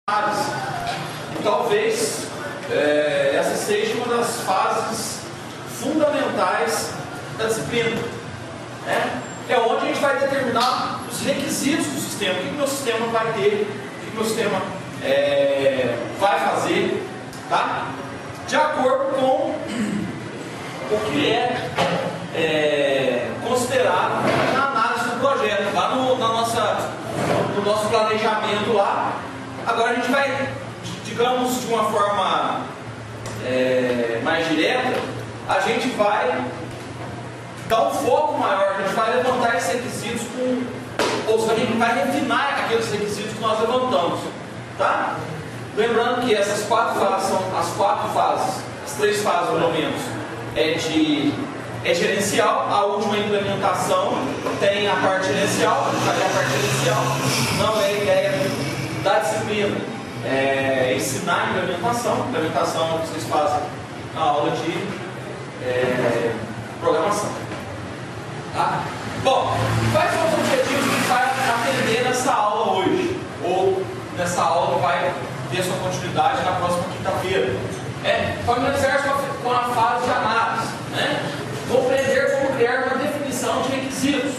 E talvez essa seja uma das fases fundamentais da disciplina, né? É onde a gente vai determinar os requisitos do sistema, o que o meu sistema vai ter, o que o meu sistema vai fazer, tá? De acordo com o que é considerado na análise do projeto, lá no nosso planejamento lá. Agora a gente vai, digamos, de uma forma mais direta, a gente vai dar um foco maior, a gente vai levantar esses requisitos ou seja, a gente vai refinar aqueles requisitos que nós levantamos, tá? Lembrando que essas 4 fases são as 4 fases, as 3 fases pelo menos, é gerencial. A última implementação tem a parte gerencial, não é a ideia da disciplina, ensinar a implementação. Implementação é o que vocês fazem na aula de programação, tá? Bom, quais são os objetivos que a gente vai atender nessa aula hoje? Ou nessa aula vai ter sua continuidade na próxima quinta-feira? Familiarizar-se com a fase de análise, né? Compreender como criar uma definição de requisitos.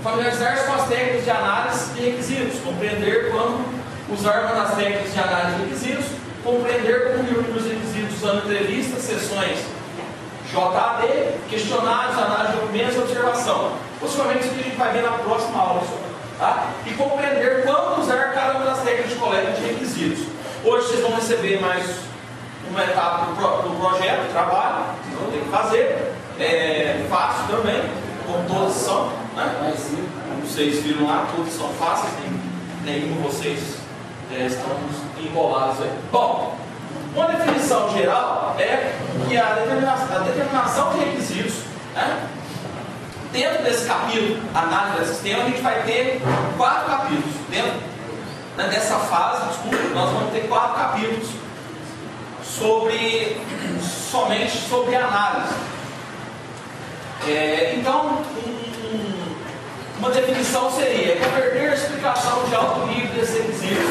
Familiarizar-se com as técnicas de análise de requisitos. Compreender como usar uma das técnicas de análise de requisitos. Compreender como reunir os requisitos usando entrevistas, sessões JAD, questionários, análise de documentos e observação. Possivelmente isso que a gente vai ver na próxima aula, tá? E compreender quando usar cada uma das técnicas de coleta de requisitos. Hoje vocês vão receber mais uma etapa do projeto, do trabalho, que vocês vão ter que fazer. Fácil também, como todas são, né? Como vocês viram lá, todas são fáceis, nenhum de vocês estão embolados aí. Bom, uma definição geral é que a determinação de requisitos, né? Dentro desse capítulo, análise do sistema, a gente vai ter 4 capítulos. Dentro dessa fase, nós vamos ter 4 capítulos somente sobre análise. Então, uma definição seria converter a explicação de alto nível desses requisitos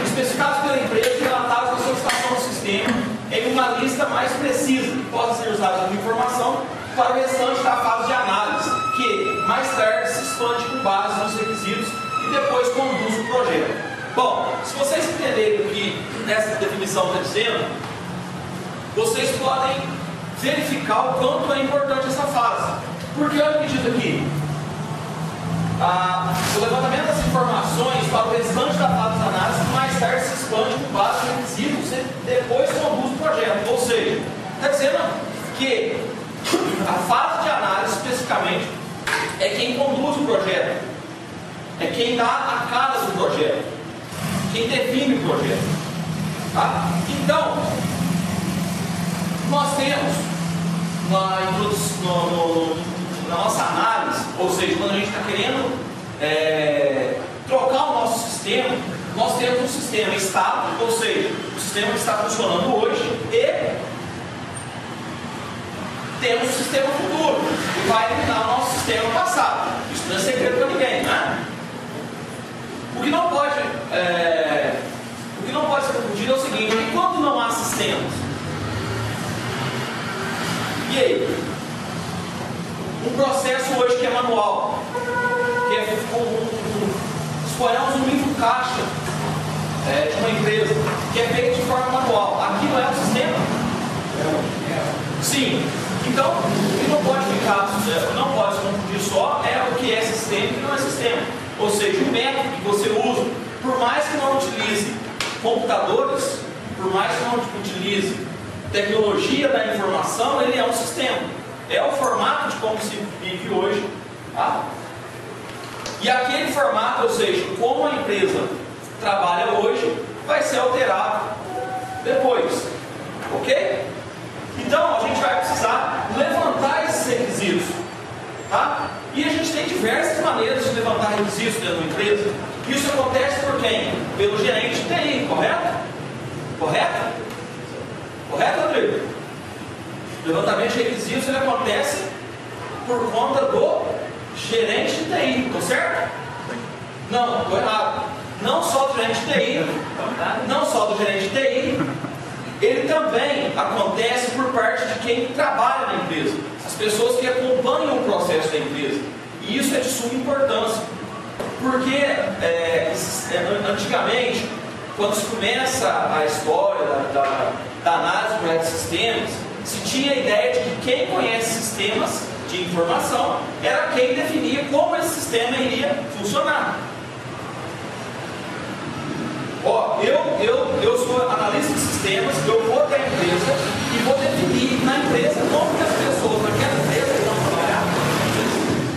especificados pela empresa e relatados na solicitação do sistema em uma lista mais precisa que possa ser usada como informação para o restante da fase de análise, que mais tarde se expande com base nos requisitos e depois conduz o projeto. Bom, se vocês entenderem o que essa definição está dizendo, vocês podem verificar o quanto é importante essa fase. Porque olha o que diz aqui: o levantamento das informações para o restante da fase de análise que mais tarde se expande com base nos requisitos e depois conduz o projeto. Ou seja, está dizendo que a fase de análise especificamente é quem conduz o projeto, é quem dá a cara do projeto, quem define o projeto, tá? Então, nós temos na nossa análise, ou seja, quando a gente está querendo trocar o nosso sistema, nós temos um sistema estável, ou seja, o sistema que está funcionando hoje, e temos um sistema futuro, que vai eliminar o nosso sistema passado. Isso não é segredo para ninguém, né? O que não pode ser confundido é o seguinte: e quando não há sistemas? E aí? Um processo hoje que é manual, que escolhemos um livro caixa de uma empresa, que é feito de forma manual. Aqui não é um sistema? Sim. Então, o que não pode se confundir só é o que é sistema e o que não é sistema. Ou seja, o método que você usa, por mais que não utilize computadores, por mais que não utilize tecnologia da informação, ele é um sistema. É o formato de como se vive hoje, tá? E aquele formato, ou seja, como a empresa trabalha hoje, vai ser alterado depois, ok? Então, a gente vai precisar levantar esses requisitos, tá? E a gente tem diversas maneiras de levantar requisitos dentro da empresa. Isso acontece por quem? Pelo gerente de TI, correto? Correto? Correto, Rodrigo? O levantamento de requisitos ele acontece por conta do gerente de TI, tá certo? Não, estou errado. não só do gerente de TI, ele também acontece por parte de quem trabalha na empresa, as pessoas que acompanham o processo da empresa. E isso é de suma importância, porque antigamente, quando se começa a história da análise correta de sistemas, se tinha a ideia de que quem conhece sistemas de informação era quem definia como esse sistema iria funcionar. Eu sou analista de sistemas, eu vou até a empresa e vou definir na empresa como que as pessoas naquela empresa vão trabalhar.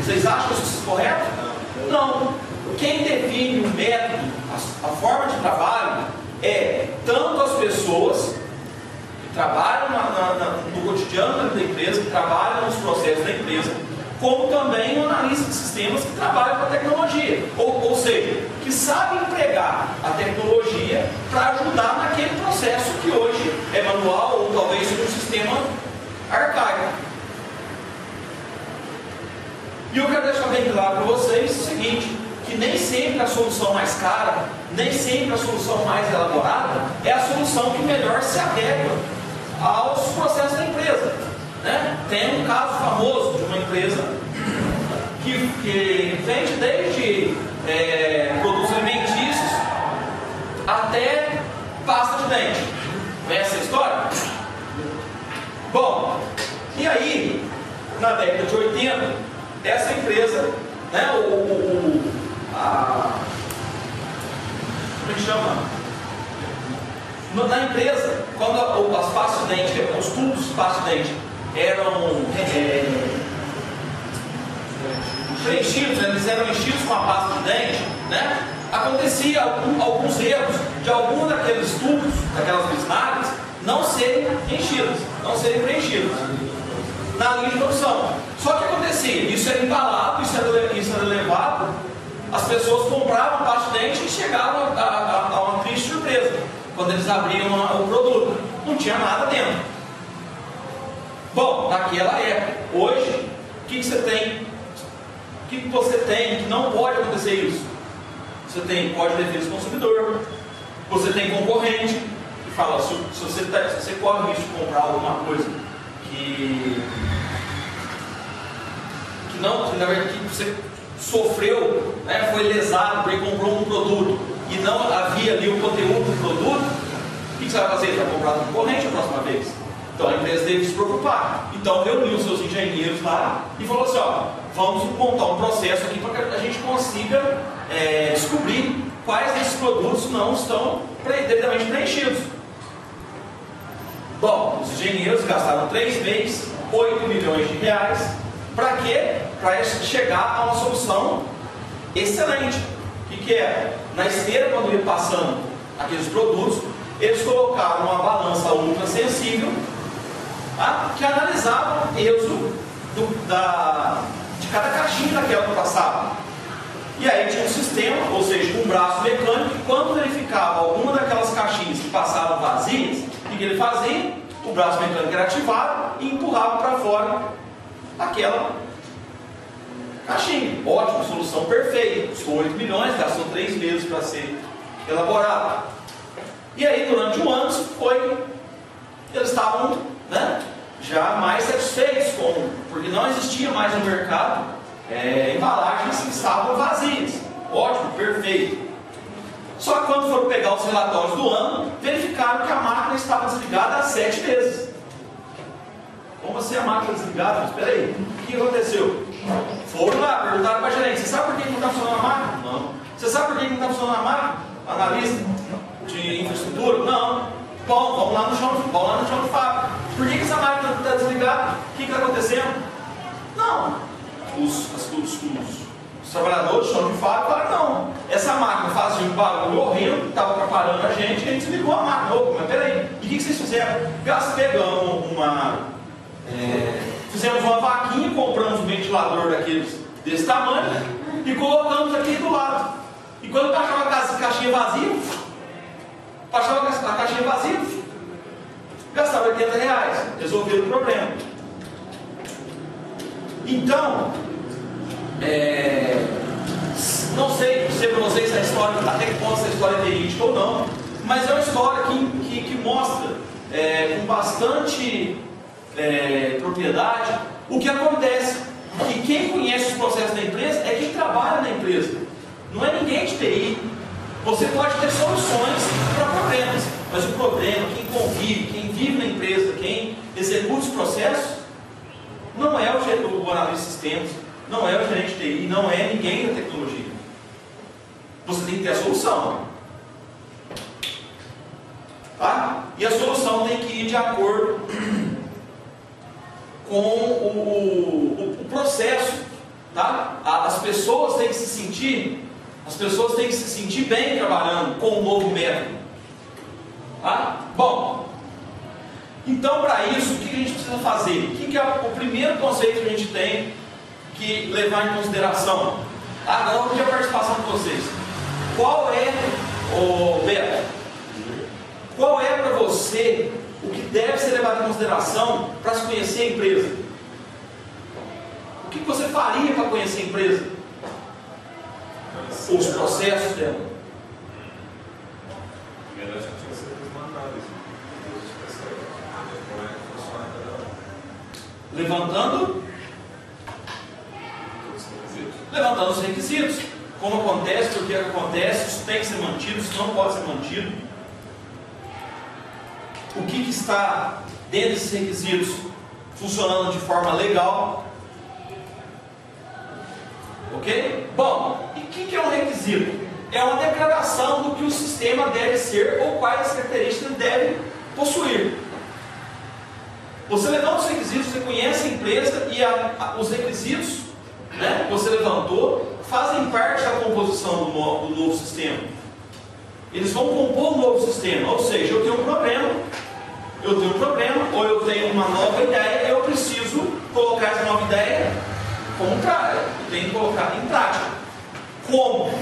Vocês acham isso correto? Não. Quem define o método, a forma de trabalho, é tanto as pessoas que trabalham no cotidiano da empresa, que trabalham nos processos da empresa, como também o analista de sistemas que trabalha com a tecnologia, ou seja, que sabe empregar a tecnologia para ajudar naquele processo que hoje é manual ou talvez seja um sistema arcaico. E eu quero deixar bem claro para vocês o seguinte, que nem sempre a solução mais cara, nem sempre a solução mais elaborada é a solução que melhor se adequa aos processos da empresa. Tem um caso famoso de uma empresa que vende desde produtos alimentícios até pasta de dente. Conhece essa história? Bom, e aí, na década de 80, essa empresa, como é que chama? Na empresa, quando as pastas de dente, os tubos de pasta de dente eram preenchidos, eles eram enchidos com a pasta de dente, acontecia alguns erros de algum daqueles tubos, daquelas bisnagas, não serem enchidos, não serem preenchidos na linha de produção. Só que acontecia, isso era embalado, isso era levado, as pessoas compravam pasta de dente e chegavam a uma triste surpresa quando eles abriam o produto, não tinha nada dentro. Bom, naquela época, hoje, o que você tem? O que você tem que não pode acontecer isso? Você tem Código de Defesa do Consumidor, você tem concorrente, que fala, se você corre o risco de comprar alguma coisa que na verdade, que você sofreu, foi lesado porque comprou um produto e não havia ali o conteúdo do produto, o que você vai fazer? Você vai comprar do concorrente a próxima vez. Então a empresa teve que se preocupar. Então reuniu os seus engenheiros lá e falou assim, vamos montar um processo aqui para que a gente consiga descobrir quais desses produtos não estão devidamente preenchidos. Bom, os engenheiros gastaram 3 meses, 8 milhões de reais. Para quê? Para chegar a uma solução excelente. O que é? Na esteira, quando ia passando aqueles produtos, eles colocaram uma balança ultra sensível, que analisava o peso de cada caixinha daquela que passava. E aí tinha um sistema, ou seja, um braço mecânico, que quando verificava alguma daquelas caixinhas que passavam vazias, o que ele fazia? O braço mecânico era ativado e empurrava para fora aquela caixinha. Ótima, solução perfeita. Custou 8 milhões, gastou 3 meses para ser elaborado. E aí, durante um ano, eles estavam já mais satisfeitos, porque não existia mais no mercado embalagens que estavam vazias. Ótimo, perfeito. Só que quando foram pegar os relatórios do ano, verificaram que a máquina estava desligada há 7 vezes. Como assim a máquina desligada? Mas espera aí, o que aconteceu? Foram lá, perguntaram para a gerente, você sabe por que não está funcionando a máquina? Não. Você sabe por que não está funcionando a máquina? Analista de infraestrutura? Não. Bom, vamos lá no chão de fábrica. Por que essa máquina está desligada? O que está acontecendo? Não. Os trabalhadores do chão de fábrica falaram, não. Essa máquina fazia um barulho horrendo, estava atrapalhando a gente desligou a máquina. Mas peraí, e o que vocês fizeram? Pegamos fizemos uma vaquinha, compramos um ventilador desse tamanho e colocamos aqui do lado. E quando baixava a caixinha vazia, gastava 80 reais, resolveu o problema. Então, Não sei se para vocês essa história, até que ponto essa história é verídica ou não, mas é uma história que mostra com bastante propriedade o que acontece. Que quem conhece os processos da empresa é quem trabalha na empresa, não é ninguém de TI. Você pode ter soluções para problemas, mas o problema, quem convive, quem vive na empresa, quem executa os processos, não é o analista de sistemas, não é o gerente de TI, não é ninguém da tecnologia. Você tem que ter a solução. Tá? E a solução tem que ir de acordo com o processo. Tá? As pessoas têm que se sentir bem trabalhando com o novo método. Tá? Bom, então para isso, o que a gente precisa fazer? O que é o primeiro conceito que a gente tem que levar em consideração? Agora eu vou pedir a participação de vocês. Qual é, Beto, qual é para você o que deve ser levado em consideração para se conhecer a empresa? O que você faria para conhecer a empresa? Os processos dela. Primeiro a gente precisa fazer uma análise. Levantando os requisitos. Como acontece, por que acontece, isso tem que ser mantido, isso não pode ser mantido. O que está dentro desses requisitos funcionando de forma legal. Ok? Bom, e o que é um requisito? É uma declaração do que o sistema deve ser ou quais as características deve possuir. Você levanta os requisitos, você conhece a empresa e os requisitos, né, que você levantou fazem parte da composição do novo sistema. Eles vão compor um novo sistema, ou seja, eu tenho um problema, ou eu tenho uma nova ideia, eu preciso colocar essa nova ideia como prática, eu tenho que colocar em prática. Como?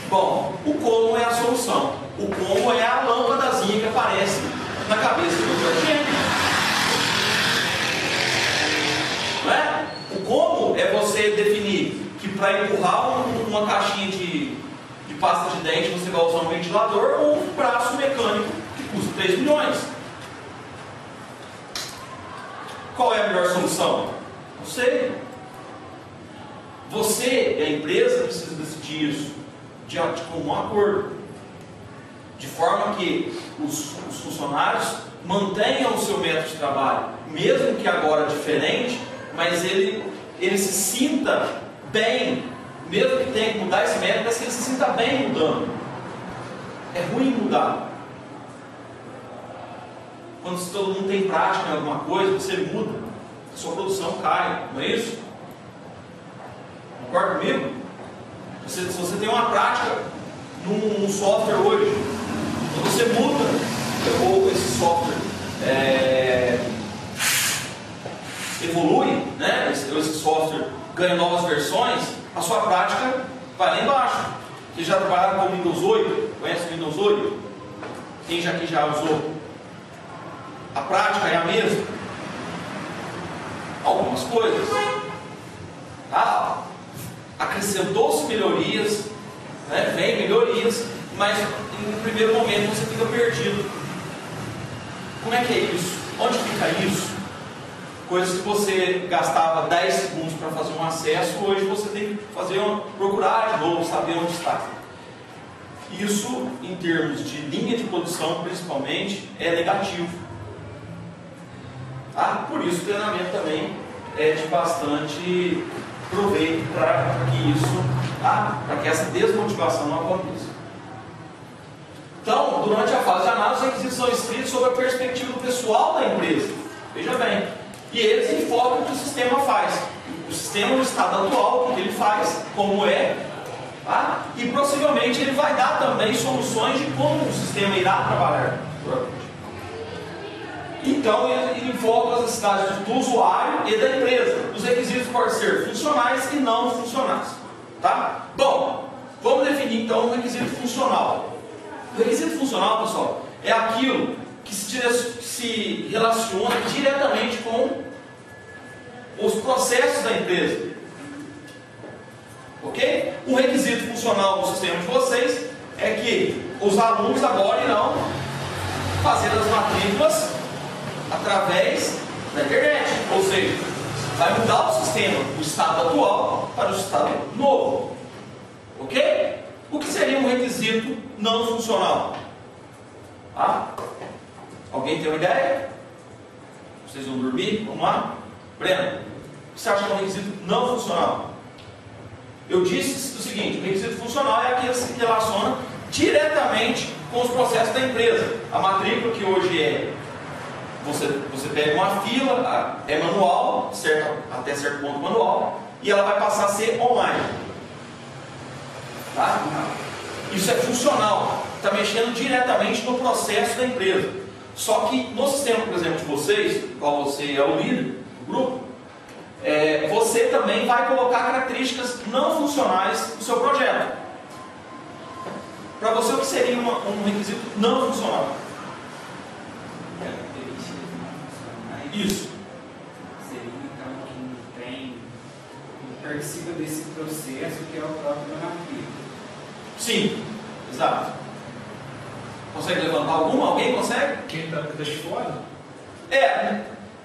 Bom, o como é a solução, o como é a lâmpadazinha que aparece na cabeça do projeto. Não é? O como é você definir que para empurrar uma caixinha de pasta de dente você vai usar um ventilador ou um braço mecânico que custa 3 milhões. Qual é a melhor solução? Não sei. Você e a empresa precisam decidir isso de comum acordo, de forma que os funcionários mantenham o seu método de trabalho, mesmo que agora diferente, mas ele se sinta bem, mesmo que tenha que mudar esse método, mas que ele se sinta bem mudando. É ruim mudar. Quando todo mundo tem prática em alguma coisa, você muda, a sua produção cai, não é isso? Concorda comigo? Se você tem uma prática num software hoje, quando você muda, ou esse software evolui, né? Esse software ganha novas versões, a sua prática vai lá embaixo. Vocês já trabalharam com o Windows 8? Conhece o Windows 8? Quem já usou? A prática é a mesma? Algumas coisas. Acrescentou-se melhorias, né? Vem melhorias, mas em primeiro momento você fica perdido. Como é que é isso? Onde fica isso? Coisas que você gastava 10 segundos para fazer um acesso, hoje você tem que procurar de novo, saber onde está. Isso, em termos de linha de produção, principalmente, é negativo. Por isso o treinamento também é de bastante proveito para que isso, para que essa desmotivação não aconteça. Então, durante a fase de análise, os requisitos são escritos sobre a perspectiva do pessoal da empresa. Veja bem. E eles informam o que o sistema faz. O sistema no estado atual, o que ele faz, como é, e possivelmente ele vai dar também soluções de como o sistema irá trabalhar. Então ele invoca as necessidades do usuário e da empresa. Os requisitos podem ser funcionais e não funcionais. Tá? Bom, vamos definir então o requisito funcional. O requisito funcional, pessoal, é aquilo que se relaciona diretamente com os processos da empresa. Ok? O requisito funcional do sistema de vocês é que os alunos agora irão fazer as matrículas através da internet. Ou seja, vai mudar o sistema do estado atual para o estado novo. Ok? O que seria um requisito não funcional? Ah? Alguém tem uma ideia? Vocês vão dormir? Vamos lá? Breno, o que você acha que é um requisito não funcional? Eu disse o seguinte: o requisito funcional é aquele que se relaciona diretamente com os processos da empresa. A matrícula, que hoje é você pega uma fila, é manual, até certo ponto manual, e ela vai passar a ser online. Tá? Isso é funcional, está mexendo diretamente no processo da empresa. Só que no sistema, por exemplo, de vocês, qual você é o líder do grupo, você também vai colocar características não funcionais no seu projeto. Para você, o que seria um requisito não funcional? Características não funcionais. Isso. Seria então que não participa desse processo que é o próprio navio. Sim, exato. Consegue levantar alguma? Alguém consegue? Quem está de fora?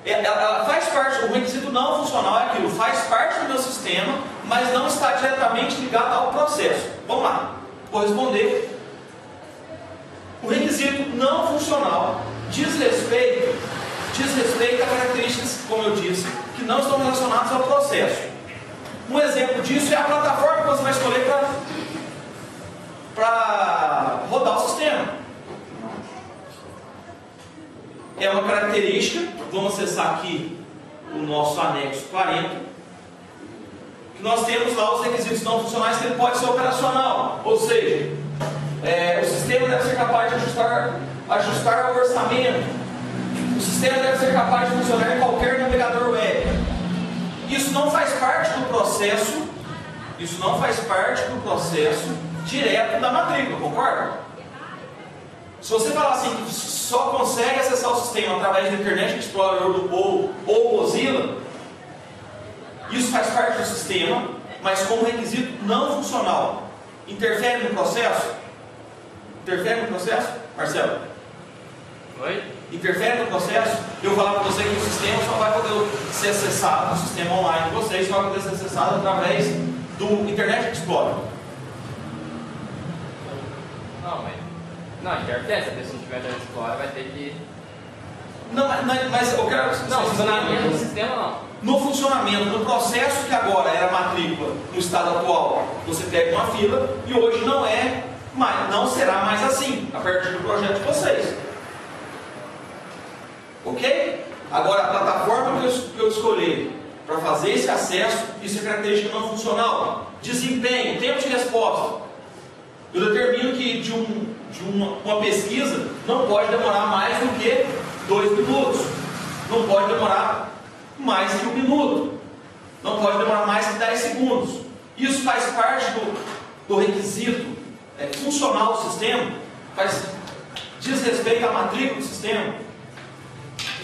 Ela faz parte, o requisito não funcional é aquilo, faz parte do meu sistema, mas não está diretamente ligado ao processo. Vamos lá, vou responder. O requisito não funcional diz respeito a características, como eu disse, que não estão relacionadas ao processo. Um exemplo disso é a plataforma que você vai escolher para rodar o sistema. É uma característica, vamos acessar aqui o nosso anexo 40, que nós temos lá os requisitos não funcionais, que ele pode ser operacional, ou seja, o sistema deve ser capaz de ajustar o orçamento, o sistema deve ser capaz de funcionar em qualquer navegador web. Isso não faz parte do processo direto da matrícula, concorda? Se você falar assim, que só consegue acessar o sistema através do Internet Explorer ou Mozilla, isso faz parte do sistema, mas como requisito não funcional. Interfere no processo? Interfere no processo? Marcelo? Oi? Interfere no processo? Eu vou falar para você que o sistema só vai poder ser acessado, o sistema online de vocês só vai poder ser acessado através do Internet Explorer. Não, interfere. Se a pessoa não tiver Internet Explorer, vai ter que... Não, mas eu quero... Não, funcionamento do sistema não. No funcionamento, no processo que agora era matrícula no estado atual, você pega uma fila e hoje não será mais assim, a partir do projeto de vocês. Ok? Agora, a plataforma que eu escolhi para fazer esse acesso, isso é característica não funcional. Desempenho, tempo de resposta. Eu determino que de uma pesquisa não pode demorar mais do que 2 minutos. Não pode demorar mais que 1 minuto. Não pode demorar mais que 10 segundos. Isso faz parte do requisito funcional do sistema, diz respeito à matrícula do sistema,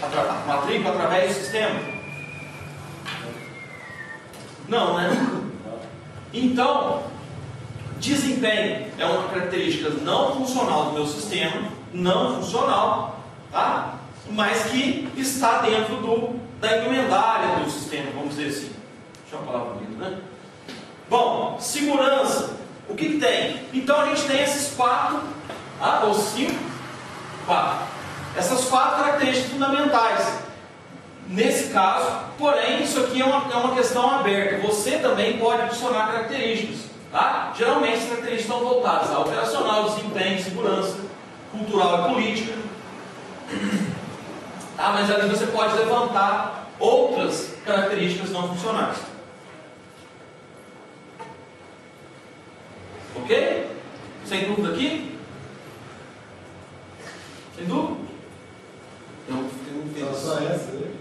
a matrícula através do sistema. Não, né? Então, desempenho é uma característica não funcional do meu sistema, não funcional, tá? Mas que está dentro da indumentária do sistema, vamos dizer assim. Deixa eu falar bonito, né? Bom, segurança. O que tem? Então a gente tem esses 4, ou 5, 4. Essas 4 características fundamentais. Nesse caso, porém, isso aqui é uma questão aberta. Você também pode adicionar características. Tá? Geralmente as características estão voltadas a operacional, desempenho, segurança, cultural e política. Tá? Mas ali você pode levantar outras características não funcionais. Ok? Sem dúvida aqui? Sem dúvida? Só essa, né?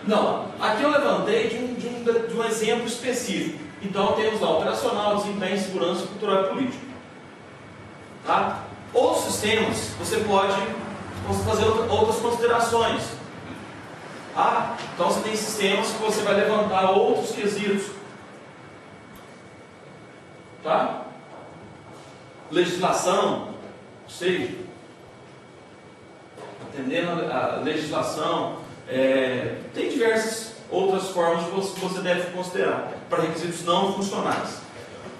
Não, aqui eu levantei de um exemplo específico. Então temos lá operacional, desempenho, segurança, cultural e político. Tá? Outros sistemas, você pode fazer outras considerações. Tá? Então você tem sistemas que você vai levantar outros quesitos. Tá? Legislação, ou seja, atendendo a legislação, tem diversas outras formas que você deve considerar para requisitos não funcionais.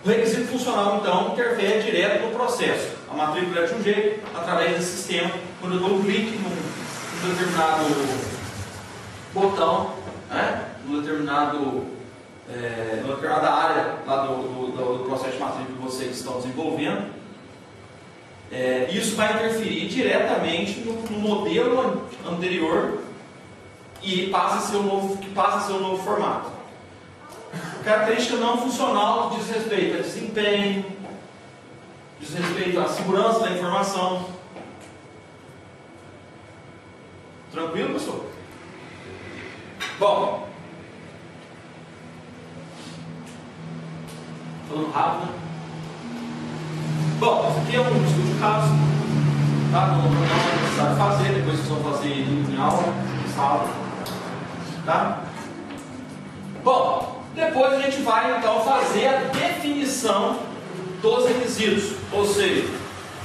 O requisito funcional, então, interfere direto no processo. A matrícula é de um jeito, através desse sistema. Quando eu dou um clique num determinado botão, né, numa determinada área lá do processo de matrícula que vocês estão desenvolvendo, isso vai interferir diretamente no modelo anterior e passa a ser o novo formato. Característica não funcional diz respeito a desempenho, diz respeito à segurança da informação. Tranquilo, pessoal? Bom, falando rápido, né? Bom, isso aqui é um estudo de caso, tá? Não é necessário fazer, depois vocês vão fazer em aula, em sala, tá? Bom, depois a gente vai então fazer a definição dos requisitos, ou seja,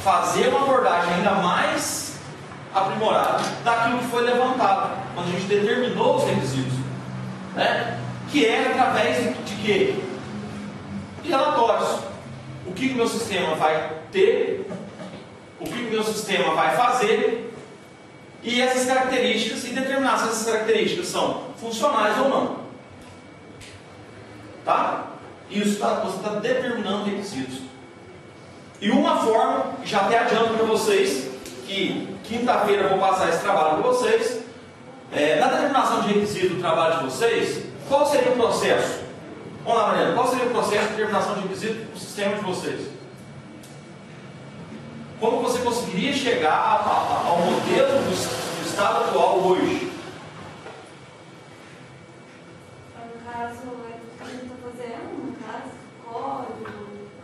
fazer uma abordagem ainda mais aprimorada daquilo que foi levantado, quando a gente determinou os requisitos, né? Que é através de quê? De relatórios. O que o meu sistema vai ter, o que o meu sistema vai fazer, e essas características, e determinar se essas características são funcionais ou não. Tá? Isso você está determinando requisitos. E uma forma, já até adianto para vocês, que quinta-feira eu vou passar esse trabalho para vocês, na determinação de requisito do trabalho de vocês, qual seria o processo? Vamos lá, Mariana, qual seria o processo de determinação de requisito do sistema de vocês? Como você conseguiria chegar ao modelo do estado atual hoje? No caso, a gente está fazendo, no caso, código,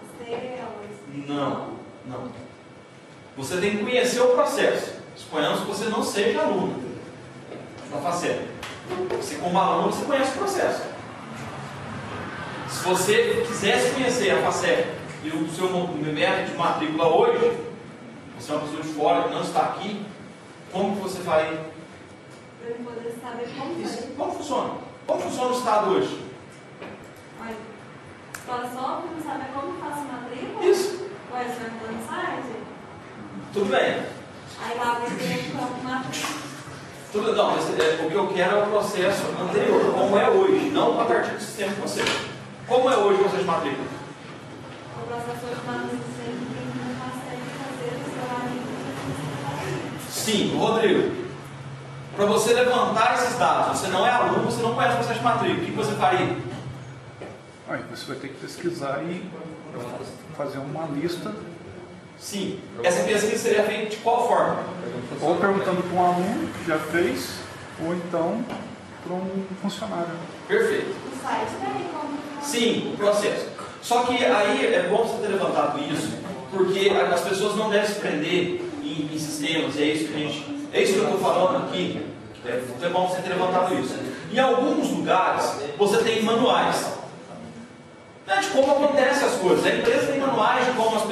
as telas. Não. Você tem que conhecer o processo. Suponhamos que você não seja aluno da FACEP. Você, como aluno, você conhece o processo. Se você quisesse conhecer a FACEP e o seu método de matrícula hoje, você é uma pessoa de fora que não está aqui, como que você faria? Para eu poder saber como Isso. fazer. Como funciona? Como funciona o Estado hoje? Olha, só para saber como faço matrícula? Isso. Ué, você vai entrar no site? Tudo bem. Aí lá vai ter o campo matrícula. Não, mas o que eu quero é o processo anterior, como é hoje, não a partir do sistema de vocês. Como é hoje o processo de matrícula? O processo de matrícula sempre tem que fazer o seu amigo. Sim, Rodrigo. Para você levantar esses dados, você não é aluno, você não conhece o processo de matrícula, o que você faria? Aí você vai ter que pesquisar e fazer uma lista. Sim. Essa pesquisa seria feita de qual forma? Ou perguntando para um aluno que já fez, ou então para um funcionário. Perfeito. O site tem como. Sim, o processo. Só que aí é bom você ter levantado isso, porque as pessoas não devem se prender em sistemas, é isso que eu estou falando aqui. É bom você ter levantado isso. Em alguns lugares, você tem manuais, né, de como acontecem as coisas. A empresa tem manuais de como as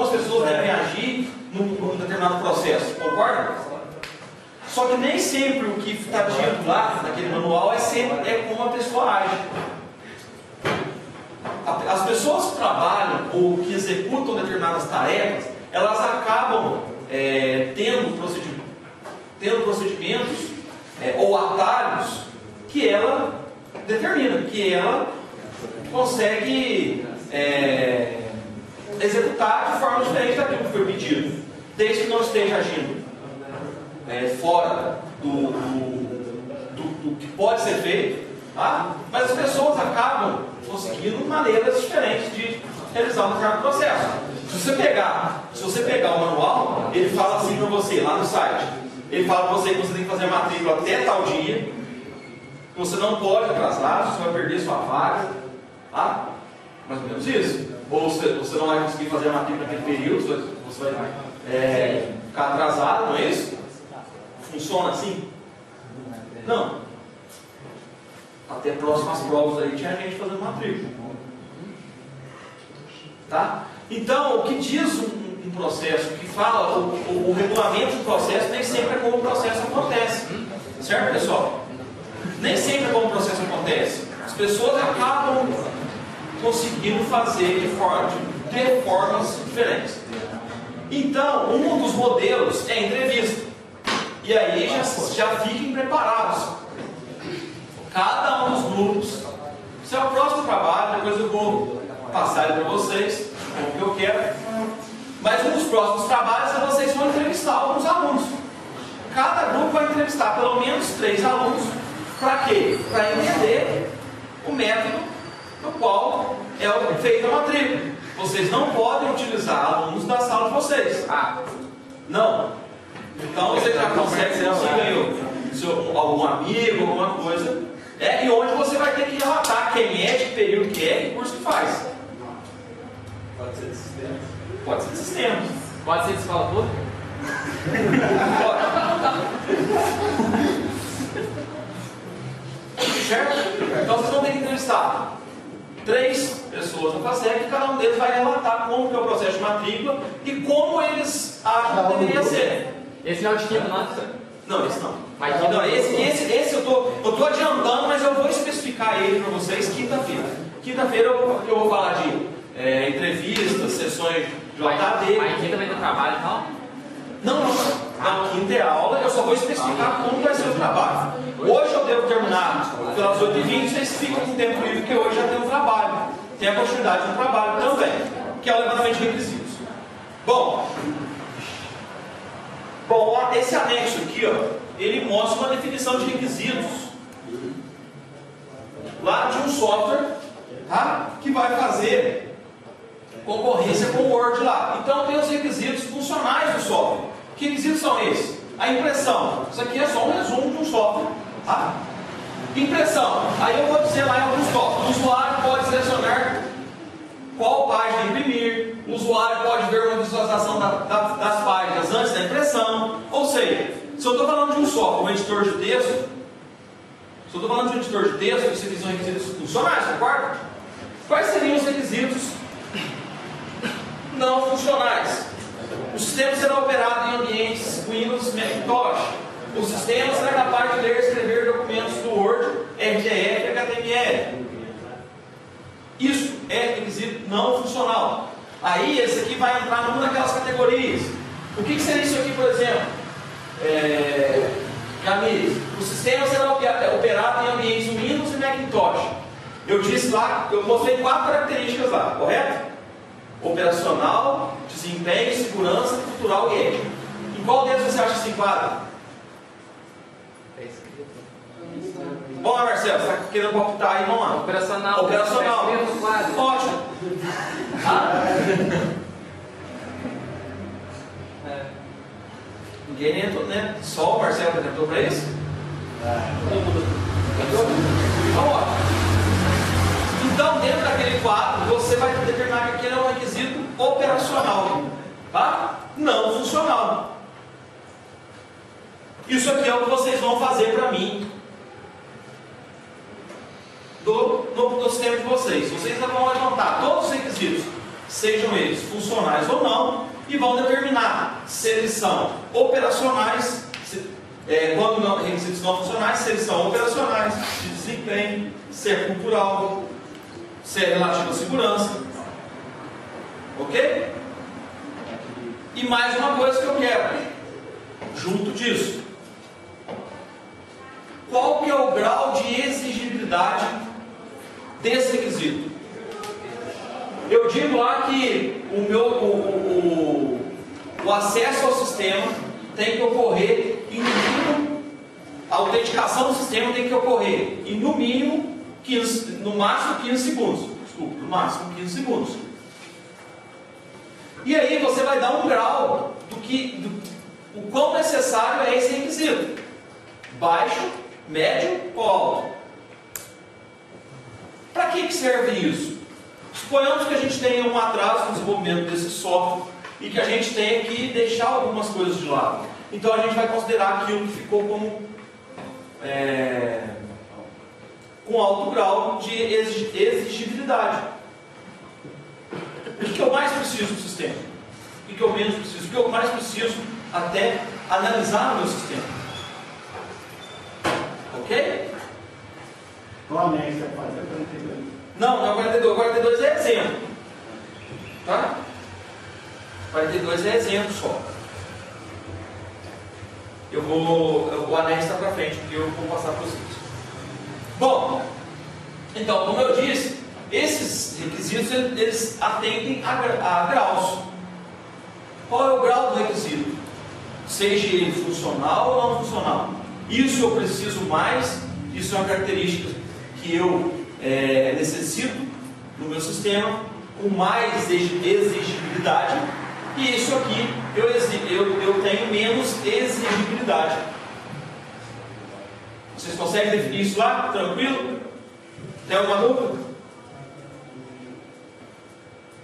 pessoas devem agir num determinado processo, concorda? Só que nem sempre o que está dito lá, naquele manual, é como a pessoa age. As pessoas que trabalham ou que executam determinadas tarefas, elas acabam tendo procedimentos ou atalhos que ela determina, que ela consegue executar de forma diferente daquilo que foi pedido, desde que não esteja agindo fora do que pode ser feito, tá? Mas as pessoas acabam conseguindo maneiras diferentes de realizar um determinado processo. Se você pegar o manual, ele fala assim para você, lá no site, ele fala para você que você tem que fazer a matrícula até tal dia, que você não pode atrasar, você vai perder sua vaga, tá? Mais ou menos isso. Ou você não vai conseguir fazer a matrícula naquele período, você vai ficar atrasado, não é isso? Funciona assim? Não. Até próximas provas aí tinha gente fazendo matrícula. Tá? Então, o que diz um processo, o que fala, o regulamento do processo, nem sempre é como o processo acontece. Certo, pessoal? Nem sempre é como o processo acontece. As pessoas acabam conseguindo fazer de formas diferentes. Então, um dos modelos é a entrevista. E aí já fiquem preparados. Cada um dos grupos. Esse é o próximo trabalho, depois eu vou passar ele para vocês, como que eu quero. Mas um dos próximos trabalhos é vocês vão entrevistar alguns alunos. Cada grupo vai entrevistar pelo menos 3 alunos. Para quê? Para entender o método no qual é feita a matrícula. Vocês não podem utilizar alunos da sala de vocês. Não. Então você já consegue, você ganhou algum amigo, alguma coisa. E onde você vai ter que relatar quem é, que período que é, que curso que faz. Pode ser de sistemas. Pode ser de sistemas. Pode ser de escola pública? Certo? Então vocês vão ter que entrevistar 3 pessoas no FASEC e cada um deles vai relatar como que é o processo de matrícula e como eles acham que deveria ser. Esse não é o de quinta, não, professor? Não, esse não. Mas Não, esse eu tô adiantando, mas eu vou especificar ele para vocês quinta-feira. Quinta-feira eu vou falar de entrevistas, sessões de JAD. Mas quinta vai ter trabalho, então? Não, quinta é aula, eu só vou especificar como vai ser o trabalho. Hoje eu devo terminar pelas 8h20, vocês ficam com tempo livre, porque hoje já tem um trabalho. Tem a continuidade do trabalho também, que é o levantamento de requisitos. Bom, esse anexo aqui, ele mostra uma definição de requisitos lá de um software, tá? Que vai fazer concorrência com o Word lá. Então tem os requisitos funcionais do software. Que requisitos são esses? A impressão. Isso aqui é só um resumo de um software. Tá? Impressão. Aí eu vou dizer lá em alguns tópicos. O usuário pode selecionar qual página imprimir. O usuário pode ver uma visualização das páginas antes da impressão. Ou seja, se eu estou falando de um software, um editor de texto, esses são requisitos funcionais, concorda? Quais seriam os requisitos não funcionais? O sistema será operado em ambientes Windows e Macintosh. O sistema será capaz de ler e escrever documentos do Word, RTF e HTML. Isso é requisito não funcional. Aí esse aqui vai entrar numa daquelas categorias. O que seria isso aqui, por exemplo? Jamil, o sistema será operado em ambientes Windows e Macintosh. Eu disse lá, eu mostrei 4 características lá, correto? Operacional, desempenho, segurança, cultural e ético. Em qual deles você acha que se enquadra? Vamos lá, Marcelo, você está querendo palpitar aí? Vamos lá. Operacional. Ótimo. Ninguém entrou, né? Só o Marcelo que entrou para isso? Então, ótimo. Então, dentro daquele quadro, você vai determinar que aquele é um requisito operacional, tá? Não funcional. Isso aqui é o que vocês vão fazer para mim no sistema de vocês. Vocês vão levantar todos os requisitos, sejam eles funcionais ou não, e vão determinar se eles são operacionais, quando não, requisitos não funcionais, se eles são operacionais, de desempenho, se é cultural, se é relativo à segurança. Ok? E mais uma coisa que eu quero, junto disso. Qual que é o grau de exigibilidade desse requisito? Eu digo lá que o acesso ao sistema tem que ocorrer em mínimo, a autenticação do sistema tem que ocorrer em no mínimo 15, no máximo 15 segundos. Desculpa, no máximo 15 segundos. E aí você vai dar um grau o quão necessário é esse requisito. Baixo, médio ou alto? Para que serve isso? Suponhamos que a gente tenha um atraso no desenvolvimento desse software e que a gente tenha que deixar algumas coisas de lado. Então a gente vai considerar aquilo que ficou com alto grau de exigibilidade. O que eu mais preciso do sistema? O que eu menos preciso? O que eu mais preciso até analisar no meu sistema? Ok? Qual anexo vai fazer 42? Não, não é 42. 42 é exemplo. Tá? 42 é exemplo só. O anexo está para frente, porque eu vou passar para vocês. Bom, então, como eu disse, esses requisitos eles atendem a graus. Qual é o grau do requisito? Seja ele funcional ou não funcional. Isso eu preciso mais, isso é uma característica que eu necessito no meu sistema, com mais exigibilidade, e isso aqui eu tenho menos exigibilidade. Vocês conseguem definir isso lá? Tranquilo? Tem alguma dúvida?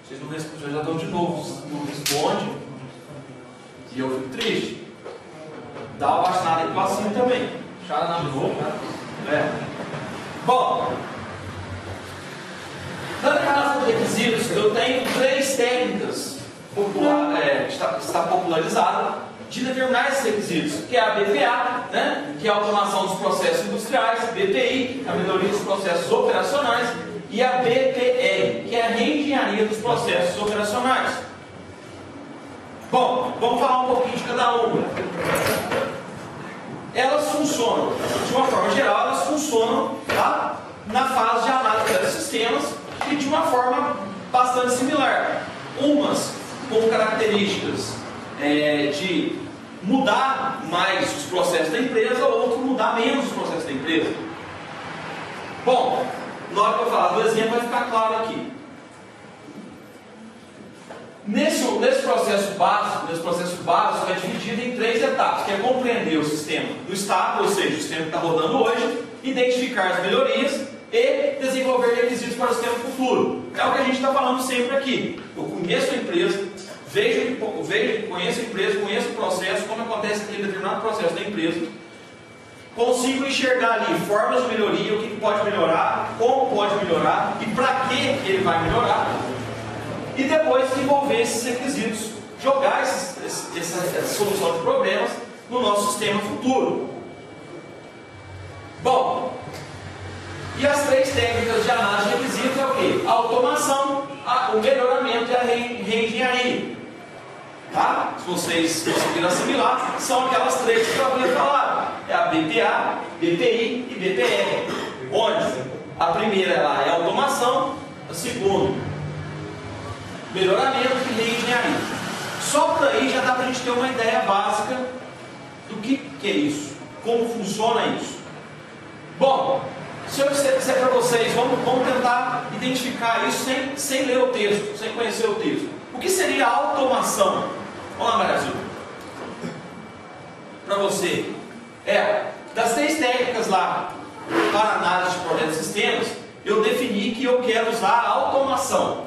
Vocês não respondem, já dão de novo, não responde, e eu fico triste. Dá uma baixada aí para cima também. Chora De novo? Bom, na declaração de requisitos, eu tenho 3 técnicas que está popularizada de determinar esses requisitos, que é a BPA, né, que é a automação dos processos industriais, BPI, a melhoria dos processos operacionais, e a BPR, que é a reengenharia dos processos operacionais. Bom, vamos falar um pouquinho de cada uma. Elas funcionam, de uma forma geral, elas funcionam tá, na fase de análise dos sistemas e de uma forma bastante similar. Umas com características de mudar mais os processos da empresa, outras mudar menos os processos da empresa. Bom, na hora que eu falar do exemplo vai ficar claro aqui. Nesse processo básico é dividido em 3 etapas, que é compreender o sistema do estado, ou seja, o sistema que está rodando hoje, identificar as melhorias e desenvolver requisitos para o sistema futuro. É o que a gente está falando sempre aqui. Eu conheço a empresa, conheço a empresa, conheço o processo, como acontece aquele determinado processo da empresa, consigo enxergar ali formas de melhoria, o que pode melhorar, como pode melhorar e para que ele vai melhorar. E depois desenvolver esses requisitos, jogar essa solução de problemas no nosso sistema futuro. Bom, e as 3 técnicas de análise de requisitos é o quê? A automação, o melhoramento e a reengenharia. Tá? Se vocês conseguirem assimilar, são aquelas 3 que eu havia falado. É a BPA, BPI e BPR. Onde a primeira é a automação, a segunda melhoramento e reengenharia. Só por aí já dá para a gente ter uma ideia básica do que é isso, como funciona isso. Bom, se eu disser para vocês, vamos tentar identificar isso sem ler o texto, sem conhecer o texto. O que seria a automação? Vamos lá, Brasil. Para você, das 3 técnicas lá para análise de projetos de sistemas, eu defini que eu quero usar a automação.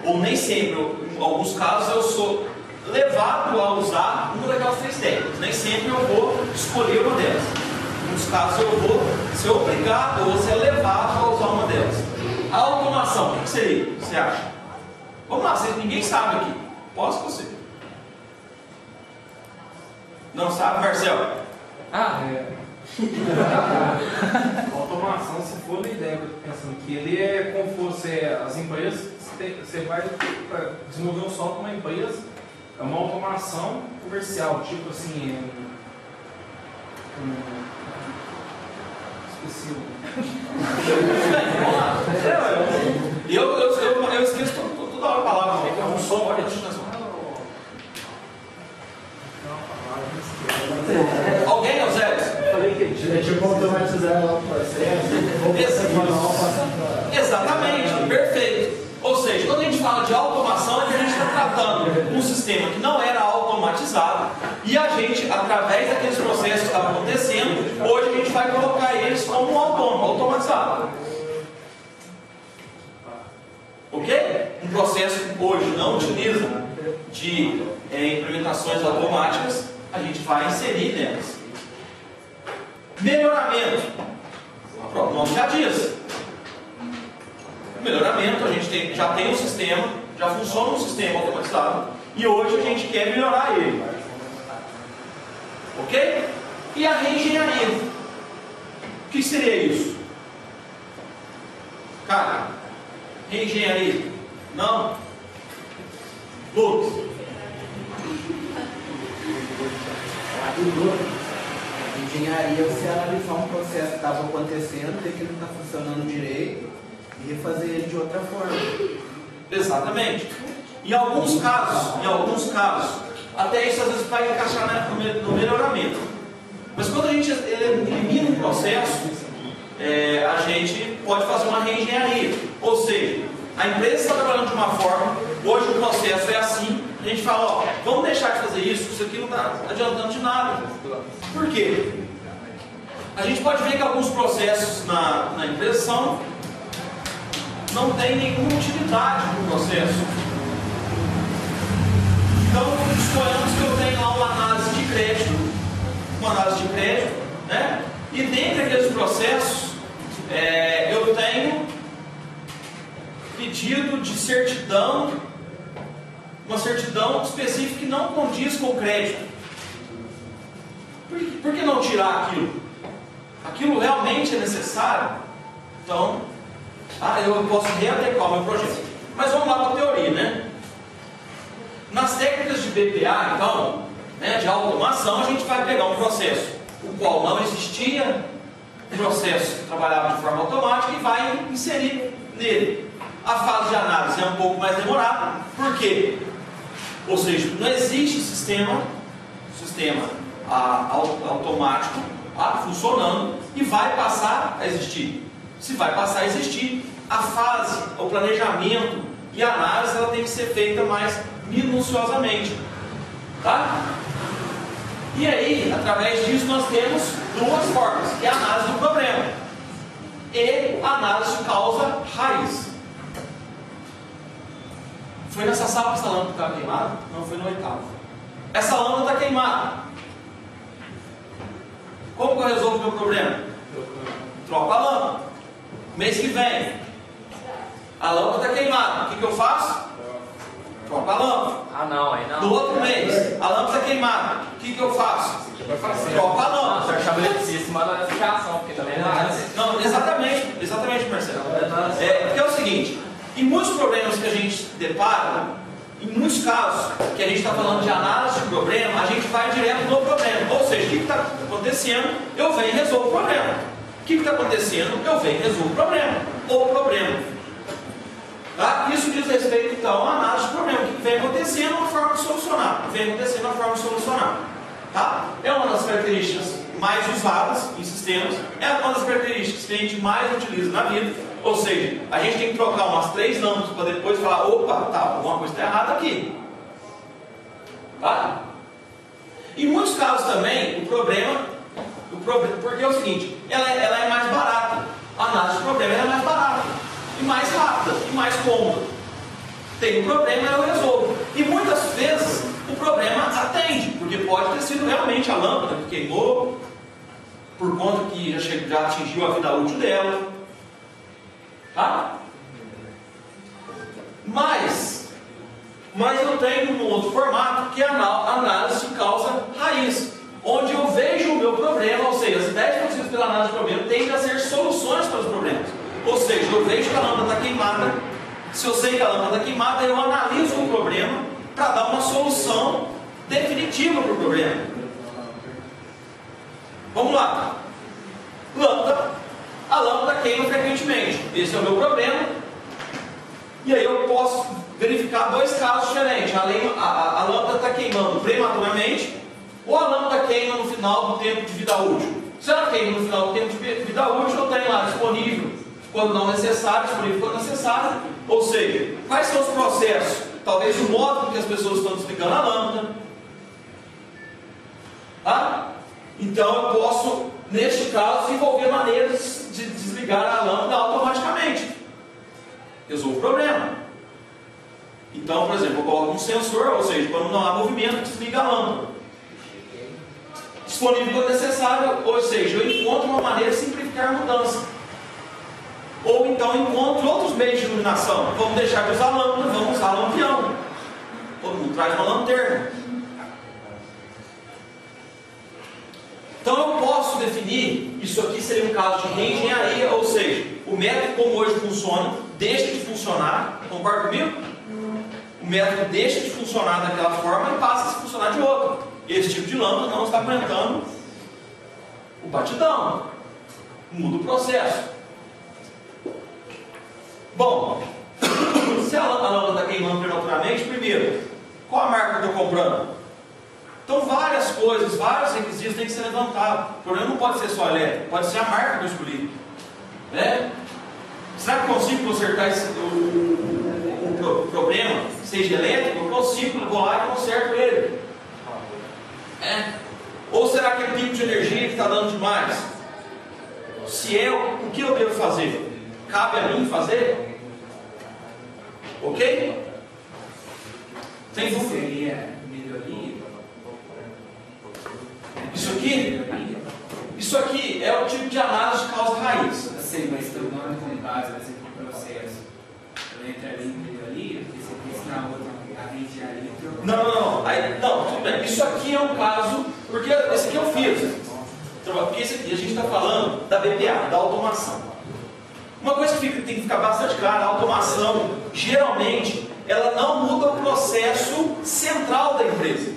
Ou nem sempre, em alguns casos eu sou levado a usar uma daquelas 3 técnicas. Nem sempre eu vou escolher uma delas. Em muitos casos eu vou ser obrigado ou ser levado a usar uma delas. A automação, o que seria? O que você acha? Vamos lá, ninguém sabe aqui. Posso você? Não sabe, Marcelo? Automação, se for a ideia, pensando que ele é como fosse as empresas, você vai desenvolver um software com uma empresa, é uma automação comercial, tipo assim, esqueci. Vamos lá. Eu esqueço toda hora a palavra. É um software. Alguém, Eusébio? É tipo automatizar o processo. Exatamente, perfeito. Ou seja, quando a gente fala de automação, é que a gente está tratando um sistema que não era automatizado e a gente, através daqueles processos que estavam acontecendo, hoje a gente vai colocar eles como um autônomo, automatizado. Ok? Um processo que hoje não utiliza de implementações automáticas, a gente vai inserir nelas. Melhoramento. O próprio nome já diz. melhoramento, a gente já tem um sistema, já funciona um sistema automatizado, e hoje a gente quer melhorar ele. Ok? E a reengenharia. O que seria isso? Cara, reengenharia? Não? Lucas? Engenharia é você analisar um processo que estava acontecendo, ver que ele não está funcionando direito e refazer ele de outra forma. Exatamente. Em alguns casos, até isso às vezes vai encaixar no melhoramento. Mas quando a gente elimina um processo, a gente pode fazer uma reengenharia. Ou seja, a empresa está trabalhando de uma forma, hoje o processo é assim, a gente fala, ó, vamos deixar de fazer isso aqui não está adiantando de nada. Por quê? A gente pode ver que alguns processos na empresa não tem nenhuma utilidade no processo. Então, suponhamos que eu tenho lá uma análise de crédito, né? E dentre aqueles processos, eu tenho pedido de certidão, uma certidão específica que não condiz com o crédito. Por que não tirar aquilo? Aquilo realmente é necessário? Então, eu posso readequar o meu projeto. Mas vamos lá para a teoria, né? Nas técnicas de BPA, então, né, de automação, a gente vai pegar um processo o qual não existia, um processo que trabalhava de forma automática e vai inserir nele. A fase de análise é um pouco mais demorada. Por quê? Ou seja, não existe sistema automático funcionando e vai passar a existir. Se vai passar a existir, a fase, o planejamento e a análise ela tem que ser feita mais minuciosamente. Tá? E aí, através disso, nós temos duas formas, que é a análise do problema e a análise de causa raiz. Foi nessa sala que essa lâmpada estava queimada? Não, foi no oitavo. Essa lâmpada está queimada. Como que eu resolvo o meu problema? Troco a lâmpada. Mês que vem, a lâmpada está queimada. O que eu faço? Troco a lâmpada. Aí não. No outro mês, a lâmpada está queimada. O que eu faço? Troco a lâmpada. Não, o senhor chama eletricista e manda uma explicação, porque também não é assim. Não, exatamente, Marcelo. Porque é o seguinte, em muitos problemas que a gente depara, em muitos casos que a gente está falando de análise de problema, a gente vai direto no problema. Ou seja, o que está acontecendo, eu venho e resolvo o problema. O que está acontecendo, eu venho e resolvo o problema. Ou o problema. Tá? Isso diz respeito, então, à análise de problema. O que vem acontecendo, uma forma de solucionar. Tá? É uma das características mais usadas em sistemas, é uma das características que a gente mais utiliza na vida. Ou seja, a gente tem que trocar umas 3 lâmpadas para depois falar, opa, alguma coisa está errada aqui. Tá? Em muitos casos também, o problema, porque é o seguinte, ela é mais barata. A análise de problema é mais barata, e mais rápida, e mais cômoda. Tem um problema, eu resolvo. E muitas vezes o problema atende, porque pode ter sido realmente a lâmpada que queimou, por conta que já atingiu a vida útil dela. Tá? Mas eu tenho um outro formato que é a análise de causa raiz, onde eu vejo o meu problema, ou seja, as ideias produzidas pela análise de problema tendem a ser soluções para os problemas. Ou seja, eu vejo que a lâmpada está queimada, se eu sei que a lâmpada está queimada, eu analiso o problema para dar uma solução definitiva para o problema. Vamos lá. A lâmpada queima frequentemente. Esse é o meu problema. E aí eu posso verificar 2 casos diferentes. A lâmpada está queimando prematuramente, ou a lâmpada queima no final do tempo de vida útil. Se ela queima no final do tempo de vida útil, eu tenho lá disponível quando não necessário, disponível quando necessário. Ou seja, quais são os processos? Talvez o modo que as pessoas estão desligando a lâmpada. Tá? Então eu posso, neste caso, desenvolver maneiras de desligar a lâmpada automaticamente. Resolvo o problema. Então, por exemplo, eu coloco um sensor, ou seja, quando não há movimento, desliga a lâmpada. Disponível quando necessário, ou seja, eu encontro uma maneira de simplificar a mudança. Ou então encontro outros meios de iluminação? Vamos deixar de usar lâmpada, vamos usar lampião. Todo mundo traz uma lanterna. Então eu posso definir, isso aqui seria um caso de reengenharia, ou seja, o método como hoje funciona, deixa de funcionar, concorda comigo? O método deixa de funcionar daquela forma e passa a funcionar de outra. Esse tipo de lâmpada não está aguentando o batidão. Muda o processo. Bom, se a lâmpada está queimando prematuramente, primeiro, qual a marca que eu estou comprando? Então várias coisas, vários requisitos têm que ser levantados. O problema não pode ser só elétrico, pode ser a marca que eu escolhi. Né? Será que eu consigo consertar o problema, seja elétrico? Eu consigo, eu vou lá e conserto ele. Ou será que é pico de energia que está dando demais? Se é, o que eu devo fazer? Cabe a mim fazer? Ok? Tem dúvida? Seria melhoria? Isso aqui é o tipo de análise de causa raiz. Eu sei, mas estou dando com base nesse processo. Eu entraria em melhoria, porque se eu fiz na outra, a reengenharia. Não, tudo bem. Isso aqui é um caso, porque esse aqui eu fiz. Porque esse aqui a gente está falando da BPA, da automação. Uma coisa que tem que ficar bastante clara, a automação, geralmente, ela não muda o processo central da empresa.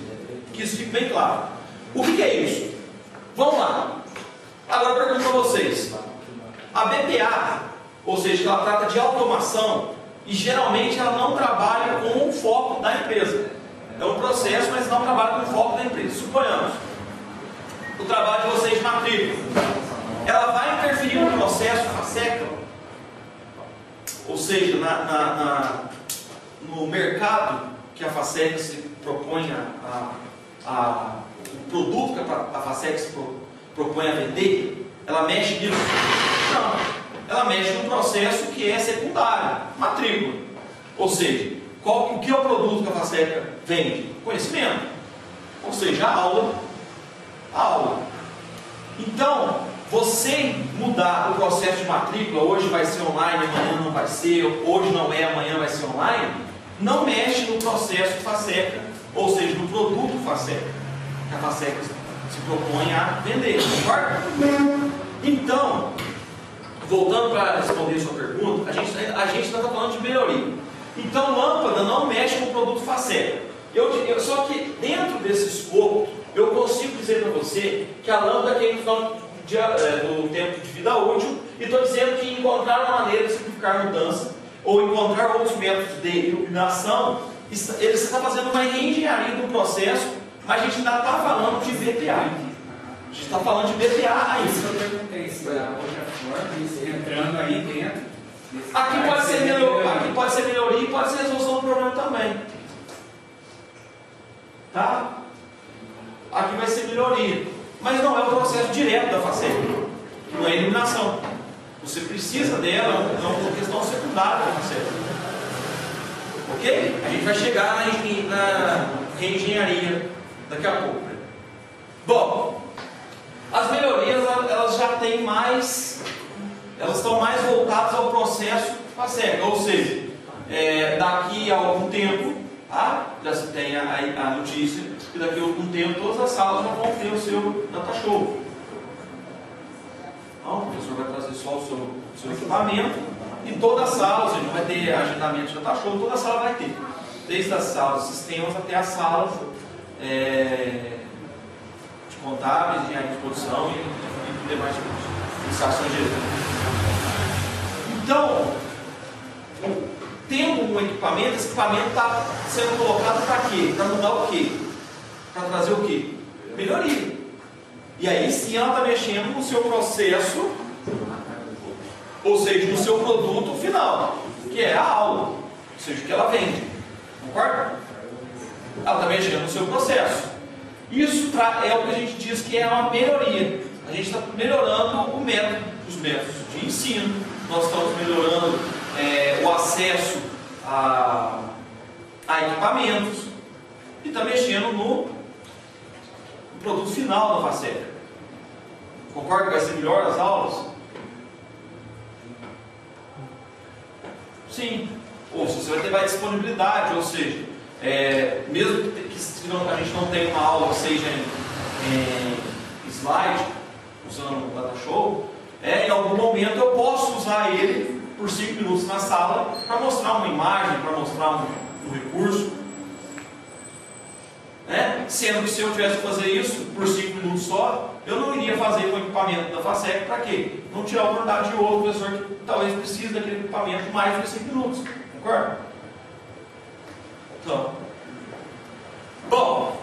Que isso fique bem claro. O que é isso? Vamos lá. Agora eu pergunto para vocês. A BPA, ou seja, ela trata de automação, e geralmente ela não trabalha com o foco da empresa. É um processo, mas não trabalha com o foco da empresa. Suponhamos, o trabalho de vocês de matrícula. Ela vai interferir no processo FASECA, ou seja, no mercado que a FASECA se propõe o produto que a FASECA se propõe a vender, ela mexe nisso? Não. Ela mexe num processo que é secundário, matrícula. Ou seja, o que é o produto que a FASECA vende? Conhecimento. Ou seja, a aula. Então, você mudar o processo de matrícula, hoje vai ser online, amanhã não vai ser, hoje não é, amanhã vai ser online, não mexe no processo FASECA, ou seja, no produto FASECA, que a FASECA se propõe a vender, concorda? Então, voltando para responder a sua pergunta, a gente ainda está falando de melhoria. Então, lâmpada não mexe com o produto FASECA. Só que dentro desse escopo, eu consigo dizer para você que a lâmpada queima no final do tempo de vida útil, e estou dizendo que encontrar uma maneira de simplificar a mudança, ou encontrar outros métodos de iluminação, ele está fazendo uma reengenharia do processo, mas a gente ainda está falando de BPA. A gente está falando de BPA ainda. Isso eu perguntei, se da outra forma, entrando aí dentro. Aqui pode ser melhoria e pode ser resolução do problema também. Tá? Aqui vai ser melhoria. Mas não é o processo direto da FASECA. Não é iluminação. Você precisa dela, é uma questão secundária da FASECA. Ok? A gente vai chegar na reengenharia daqui a pouco. Bom, as melhorias elas já têm mais, elas estão mais voltadas ao processo FASECA, ou seja, daqui a algum tempo, já se tem a notícia que daqui a algum tempo todas as salas já vão ter o seu data show. Então, o professor vai trazer só o seu equipamento e toda a sala, ou seja, vai ter agendamento de data show, toda a sala vai ter, desde as salas de sistemas até as salas de contábeis, engenharia de produção e demais fixações de eletrônica. Então, tendo um equipamento, esse equipamento está sendo colocado para quê? Para mudar o quê? Para trazer o quê? Melhoria. E aí sim ela está mexendo no seu processo, ou seja, no seu produto final, que é a aula, ou seja, o que ela vende. Concorda? Ela está mexendo no seu processo. Isso é o que a gente diz que é uma melhoria. A gente está melhorando os métodos de ensino, nós estamos melhorando o acesso a equipamentos e está mexendo no produto final da FASECA. Concorda que vai ser melhor as aulas? Sim. Ou se você vai ter mais disponibilidade, ou seja, mesmo que a gente não tenha uma aula, seja em slide, usando o DataShow, em algum momento eu posso usar ele por 5 minutos na sala para mostrar uma imagem, para mostrar um recurso. Sendo que se eu tivesse que fazer isso por 5 minutos só, eu não iria fazer com o equipamento da FASEC para quê? Não tirar a oportunidade de outro professor que talvez precise daquele equipamento mais do que 5 minutos. Concorda?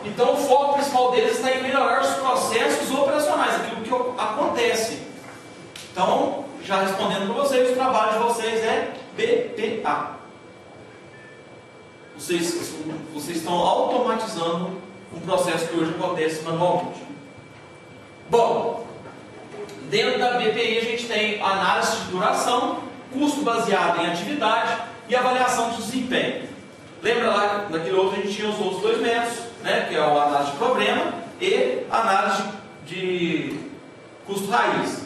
Então o foco principal deles está em melhorar os processos operacionais, aquilo que acontece. Então, já respondendo para vocês, o trabalho de vocês é BPA. Vocês estão automatizando um processo que hoje acontece manualmente. Bom, dentro da BPI a gente tem análise de duração, custo baseado em atividade e avaliação de desempenho. Lembra lá, naquele outro a gente tinha os outros 2 métodos, que é a análise de problema e a análise de custo raiz.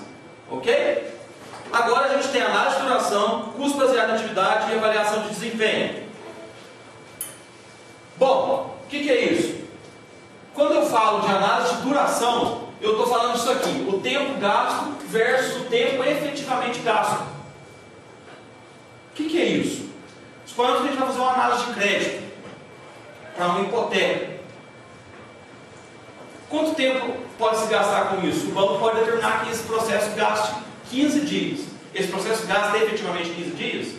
Ok? Agora a gente tem análise de duração, custo baseado em atividade e avaliação de desempenho. Bom, o que é isso? Quando eu falo de análise de duração, eu estou falando isso aqui, o tempo gasto versus o tempo efetivamente gasto. O que é isso? Suponhamos que a gente vai fazer uma análise de crédito para uma hipoteca. Quanto tempo pode se gastar com isso? O banco pode determinar que esse processo gaste 15 dias. Esse processo gasta efetivamente 15 dias?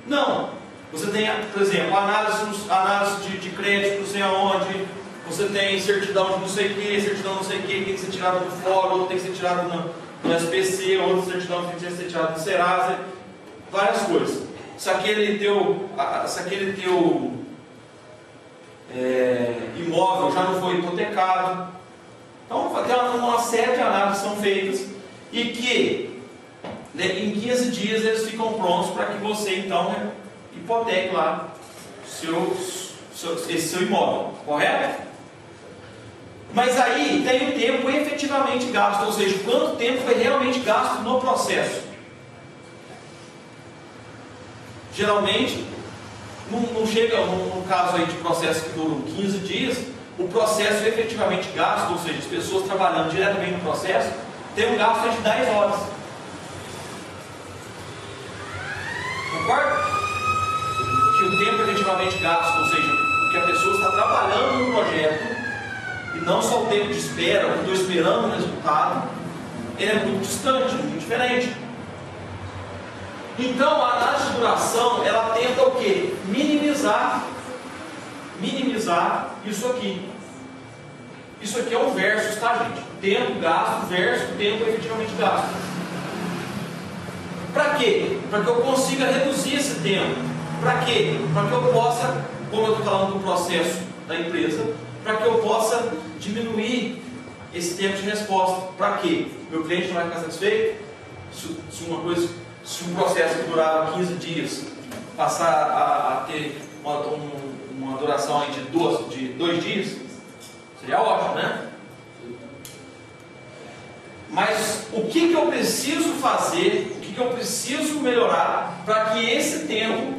Não. Você tem, por exemplo, análise de crédito, não sei aonde, você tem certidão de não sei o que, certidão de não sei o que tem que ser tirado do fórum, outro tem que ser tirado no SPC, outro certidão tem que ser tirado do Serasa, várias coisas. Se aquele teu imóvel já não foi hipotecado. Então, tem uma série de análises que são feitas e que em 15 dias eles ficam prontos para que você então hipoteque lá esse seu imóvel, correto? Mas aí tem o tempo efetivamente gasto, ou seja, quanto tempo foi realmente gasto no processo. Geralmente, não chega, no caso aí de processo que duram 15 dias, o processo efetivamente gasto, ou seja, as pessoas trabalhando diretamente no processo, tem um gasto de 10 horas. Concorda? Que o tempo efetivamente gasto, ou seja, que a pessoa está trabalhando no projeto, e não só o tempo de espera, eu estou esperando o resultado, ele é muito distante, muito diferente. Então, a análise de duração, ela tenta o quê? Minimizar isso aqui. Isso aqui é um versus, tá, gente? Tempo gasto versus tempo efetivamente gasto. Para quê? Para que eu consiga reduzir esse tempo. Para quê? Para que eu possa, como eu estou falando do processo da empresa, para que eu possa diminuir esse tempo de resposta. Para quê? Meu cliente não vai ficar satisfeito? Se um processo que durava 15 dias passar a ter uma duração aí de 2 dias, seria ótimo, né? Mas o que eu preciso fazer, o que eu preciso melhorar para que esse tempo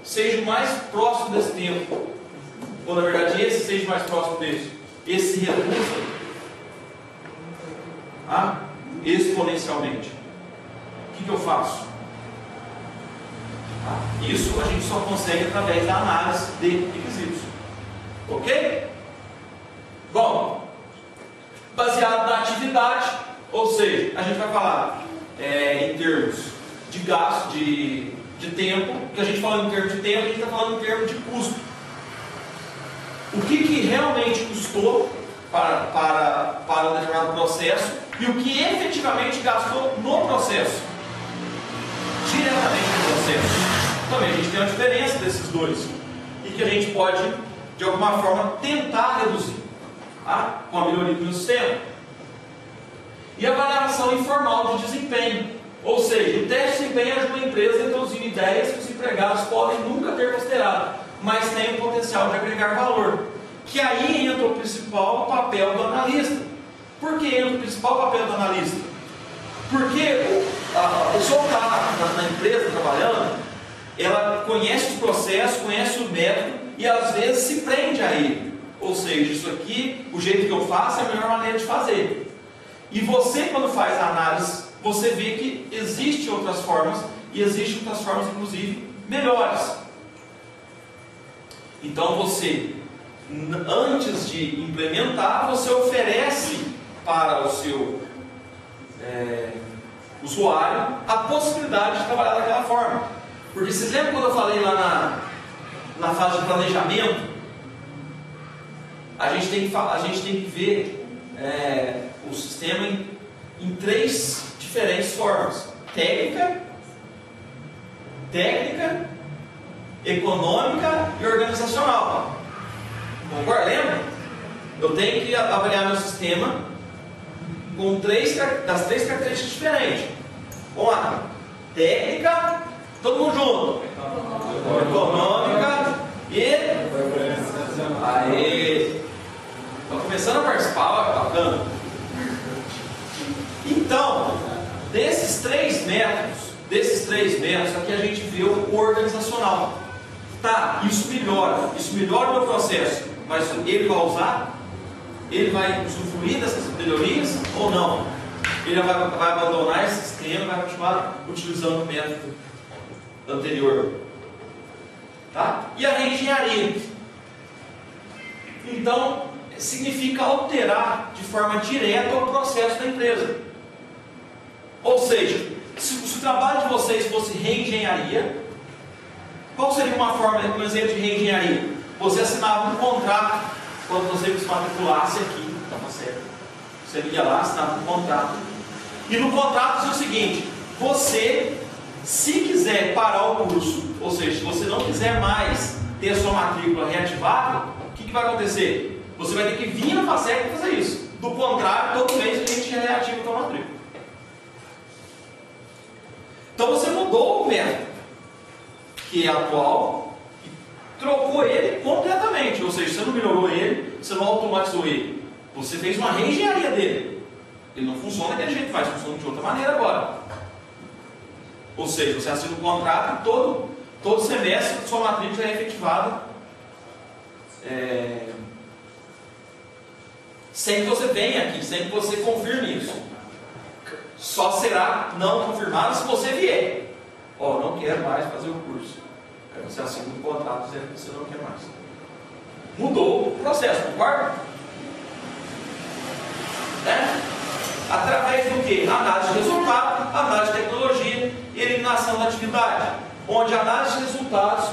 seja mais próximo desse tempo? Ou na verdade esse seja mais próximo desse? Esse se reduza exponencialmente. O que eu faço? Isso a gente só consegue através da análise de requisitos. Ok? Bom, baseado na atividade, ou seja, a gente vai falar em termos de gasto, de tempo, que a gente fala em termos de tempo, a gente está falando em termos de custo. O que realmente custou para um determinado processo e o que efetivamente gastou no processo, diretamente no processo. Também a gente tem uma diferença desses dois e que a gente pode, de alguma forma, tentar reduzir com a melhoria do sistema. E a avaliação informal de desempenho, ou seja, o teste de desempenho ajuda a empresa a introduzir ideias que os empregados podem nunca ter considerado, mas tem o potencial de agregar valor. Que aí entra o principal papel do analista. Por que entra o principal papel do analista? Porque a pessoa que está na empresa trabalhando, ela conhece os processos, conhece o método e às vezes se prende a ele. Ou seja, isso aqui, o jeito que eu faço é a melhor maneira de fazer. E você, quando faz a análise, você vê que existem outras formas, e existem outras formas, inclusive, melhores. Então você, antes de implementar, você oferece para o seu usuário a possibilidade de trabalhar daquela forma. Porque vocês lembram quando eu falei lá na fase de planejamento? A gente tem que ver o sistema em três diferentes formas: técnica, econômica e organizacional. Concorda? Lembra? Eu tenho que avaliar meu sistema com das três características diferentes. Vamos lá: técnica, todo mundo junto. Econômica e. Aê! Estão começando a participar, olha, bacana. Então, desses três métodos aqui a gente vê o organizacional. Tá, isso melhora o meu processo, mas ele vai usar? Ele vai usufruir dessas melhorias ou não? Ele vai abandonar esse sistema e vai continuar utilizando o método anterior. Tá? E a reengenharia? Então, significa alterar de forma direta o processo da empresa. Ou seja, se o trabalho de vocês fosse reengenharia, qual seria um exemplo de reengenharia? Você assinava um contrato quando você se matriculasse aqui, estava certo? Você ia lá, assinava um contrato. E no contrato dizia o seguinte: você, se quiser parar o curso, ou seja, se você não quiser mais ter a sua matrícula reativada, o que vai acontecer? Você vai ter que vir na FASEC para fazer isso. Do contrário, todo mês a gente reativa a sua matrícula. Então você mudou o método que é atual e trocou ele completamente. Ou seja, você não melhorou ele, você não automatizou ele. Você fez uma reengenharia dele. Ele não funciona daquele jeito, faz, funciona de outra maneira agora. Ou seja, você assina um contrato e todo semestre a sua matrícula é efetivada sem que você venha aqui, sem que você confirme isso. Só será não confirmado se você vier. Não quero mais fazer o curso. Aí você assina um contrato dizendo que você não quer mais. Mudou o processo, concorda? Através do que? Análise de resultado, análise de tecnologia e eliminação da atividade. Onde a análise de resultados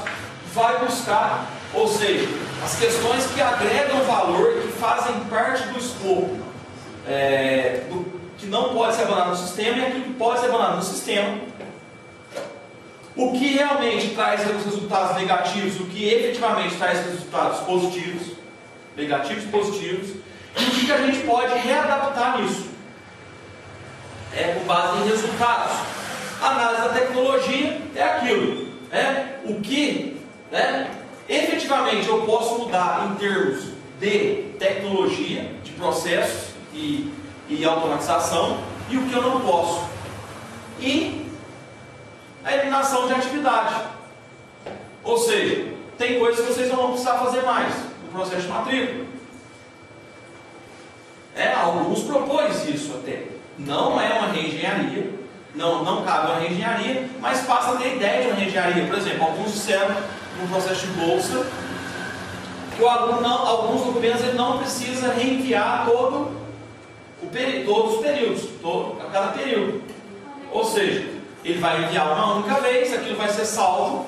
vai buscar, ou seja, as questões que agregam valor e que fazem parte do escopo que não pode ser abandonado no sistema e aquilo que pode ser abandonado no sistema. O que realmente traz os resultados negativos, o que efetivamente traz resultados positivos, negativos e positivos, e o que a gente pode readaptar nisso, com base em resultados. A análise da tecnologia é aquilo, o que efetivamente eu posso mudar em termos de tecnologia, de processos e automatização, e o que eu não posso. E a eliminação de atividade. Ou seja, tem coisas que vocês não vão precisar fazer mais no processo de matrícula. Alguns propôs isso até. Não é uma reengenharia, não cabe uma reengenharia, mas passa a ter ideia de uma reengenharia. Por exemplo, alguns disseram no processo de bolsa que o aluno alguns documentos ele não precisa reenviar todos os períodos, a cada período. Ou seja, ele vai enviar uma única vez, aquilo vai ser salvo.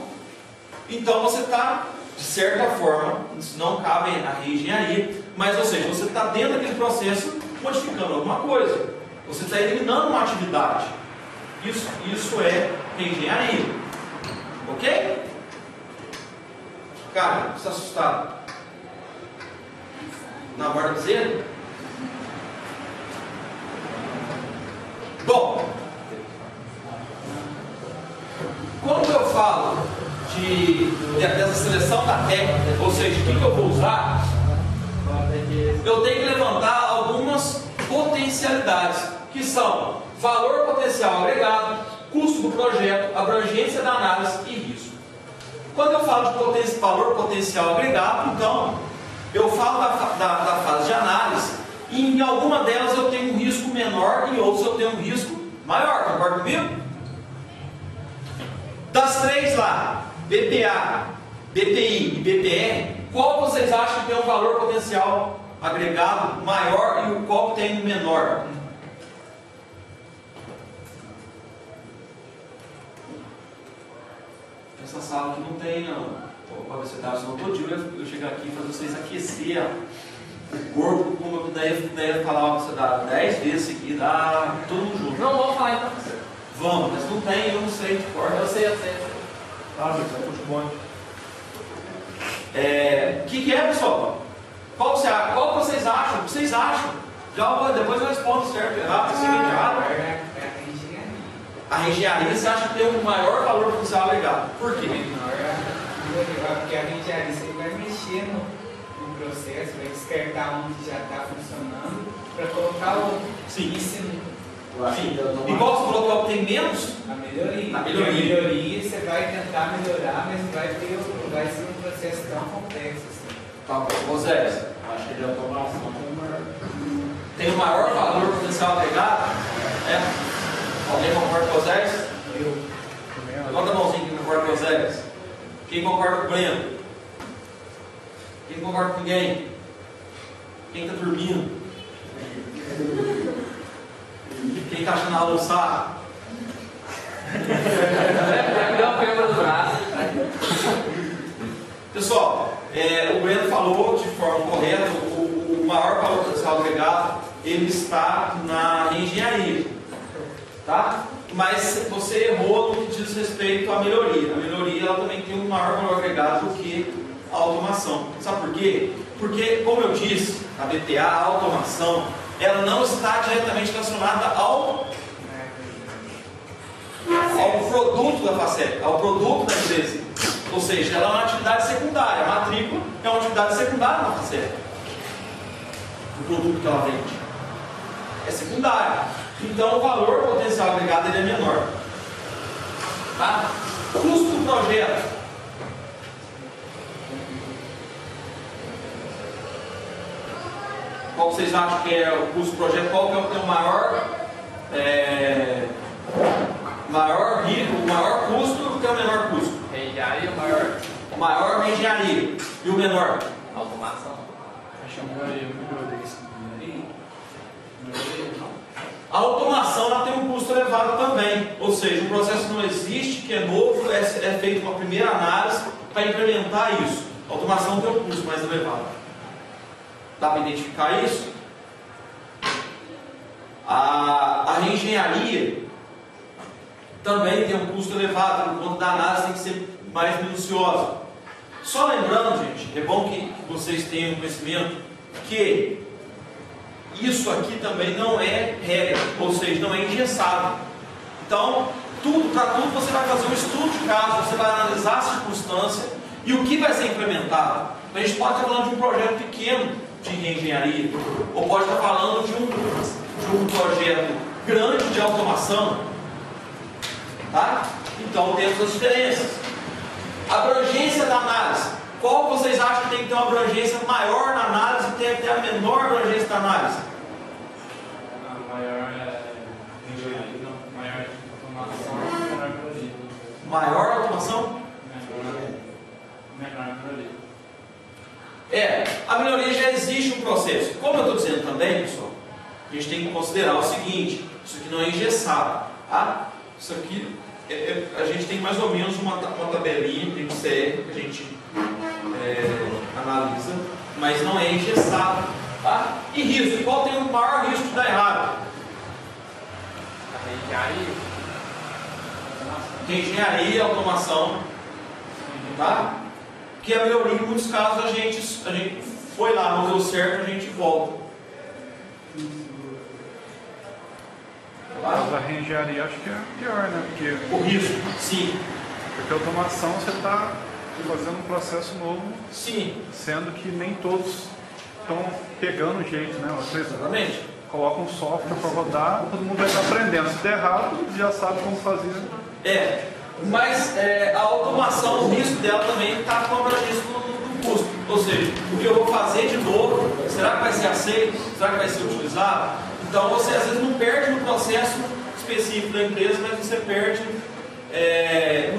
Então você está, de certa forma, isso não cabe a reengenharia, mas, ou seja, você está dentro daquele processo modificando alguma coisa. Você está eliminando uma atividade. Isso é reengenharia. Ok? Cara, você está assustado? Na borda do zero? Bom, quando eu falo dessa seleção da técnica, ou seja, o que eu vou usar, eu tenho que levantar algumas potencialidades, que são valor potencial agregado, custo do projeto, abrangência da análise e risco. Quando eu falo de valor potencial agregado, então, eu falo da fase de análise, e em alguma delas eu tenho um risco menor e outras eu tenho um risco maior, concorda comigo? Das três lá, BPA, BPI e BPR, qual vocês acham que tem um valor potencial agregado maior e o qual tem um menor? Essa sala aqui não tem, para você estar só todo dia eu chegar aqui e fazer vocês aquecer o corpo, como eu daí falar você dá 10 vezes aqui, dá todo mundo junto. Não vamos falar então, professor. Vamos, mas não tem, eu não sei de cor. Eu sei. Ah, mas é puxa o bonde. O que é, pessoal? Qual que vocês acham? O que vocês acham? Depois eu respondo certo ou errado. Se é errado. A engenharia você acha que tem um maior valor potencial agregado. Por quê? Porque a engenharia você vai mexer no processo, vai descartar onde já está funcionando para colocar o Sim. ensino. Sim. E qual você falou que tem menos? A melhoria. A melhoria. Você vai tentar melhorar, mas vai ser um processo tão complexo assim. Tá bom, José. Acho que de automação Tem o maior valor potencial agregado? Alguém concorda com o Zé? Eu. Levanta a mãozinha quem concorda com o Zé. Quem concorda com o Breno? Quem concorda com ninguém? Quem está dormindo? Quem está achando a aula um saco? Deu um câmera do braço. Pessoal, o Breno falou de forma correta, o maior valor potencial agregado, ele está na engenharia. Tá? Mas você errou no que diz respeito à melhoria. A melhoria ela também tem um maior valor agregado do que a automação. Sabe por quê? Porque, como eu disse, a BPA, a automação, ela não está diretamente relacionada ao produto da FACEP, ao produto da empresa. Ou seja, ela é uma atividade secundária. A matrícula é uma atividade secundária na FACEP. O produto que ela vende é secundário. Então o valor potencial agregado ele é menor. Tá? Custo do projeto. Qual vocês acham que é o custo do projeto? Qual que é o maior o maior custo e o que é o menor custo? Engenharia, o maior. O maior é engenharia. E o menor? Automação. A automação ela tem um custo elevado também, ou seja, o processo não existe, que é novo, é feita uma primeira análise para implementar isso. A automação tem um custo mais elevado. Dá para identificar isso? A reengenharia também tem um custo elevado, por conta da análise tem que ser mais minuciosa. Só lembrando, gente, é bom que vocês tenham conhecimento que isso aqui também não é regra, ou seja, não é engessado. Então, para tudo você vai fazer um estudo de caso, você vai analisar a circunstância e o que vai ser implementado. A gente pode estar falando de um projeto pequeno de reengenharia, ou pode estar falando de um projeto grande de automação. Tá? Então, temos as diferenças. Abrangência da análise. Qual vocês acham que tem que ter uma abrangência maior na análise e tem que ter a menor abrangência da análise? A maior engenharia, não. Maior automação, menor melhoria. Maior automação? Menor melhoria. A melhoria já existe um processo. Como eu estou dizendo também, pessoal, a gente tem que considerar o seguinte: isso aqui não é engessado. Tá? Isso aqui, a gente tem mais ou menos uma tabelinha, tem que ser, que a gente analisa, mas não é engessado. Tá? E risco, qual tem o maior risco de dar errado? Engenharia, automação. Tá? Que a melhoria, em muitos casos, a gente foi lá, não deu certo, a gente volta. Mas a reengenharia acho que é pior, né? Porque O risco, sim. a automação você está fazendo um processo novo, Sim, sendo que nem todos estão pegando o jeito, né? Às vezes exatamente. coloca um software para rodar, todo mundo vai estar aprendendo. Se der errado, já sabe como fazer. Mas a automação, o risco dela também está com abrangência no custo. Ou seja, o que eu vou fazer de novo, será que vai ser aceito? Será que vai ser utilizado? Então você às vezes não perde no processo específico da empresa, mas você perde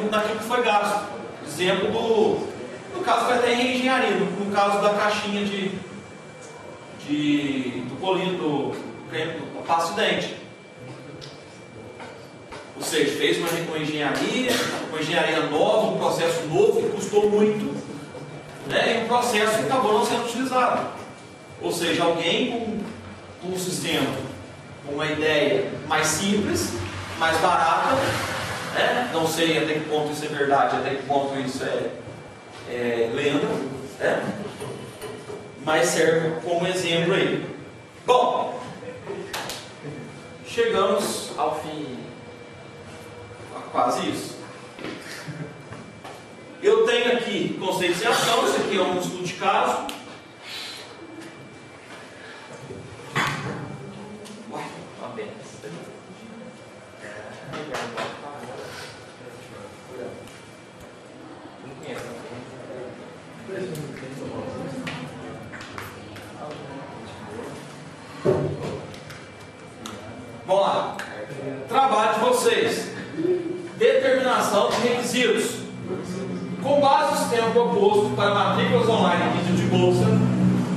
naquilo que foi gasto. Exemplo no caso vai ter em engenharia, no caso da caixinha do polino, do pasta de dente. Ou seja, fez uma engenharia nova, um processo novo que custou muito, né, e um processo que acabou não sendo utilizado. Ou seja, alguém com um sistema, com uma ideia mais simples, mais barata, né, não sei até que ponto isso é verdade, até que ponto isso é lenda, né, mas serve como exemplo aí. Bom, chegamos Ao fim. quase isso. Eu tenho aqui conscienciação, isso aqui é um estudo de caso. Uma benção. Não conheço. Vamos lá. Trabalho de vocês. Determinação de requisitos. Com base no sistema proposto para matrículas online e pedido de bolsa,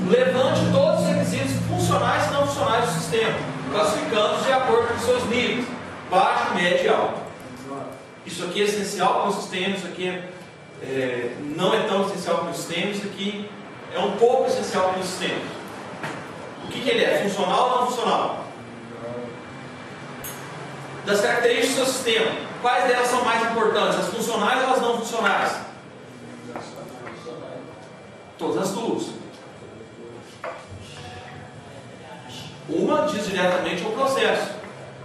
levante todos os requisitos funcionais e não funcionais do sistema, classificando-os de acordo com seus níveis, baixo, médio e alto. Isso aqui é essencial para o sistema, isso aqui não é tão essencial para o sistema, isso aqui é um pouco essencial para o sistema. O que ele é? Funcional ou não funcional? Das características do seu sistema, quais delas são mais importantes? As funcionais ou as não funcionais? Todas as duas. Uma diz diretamente ao processo.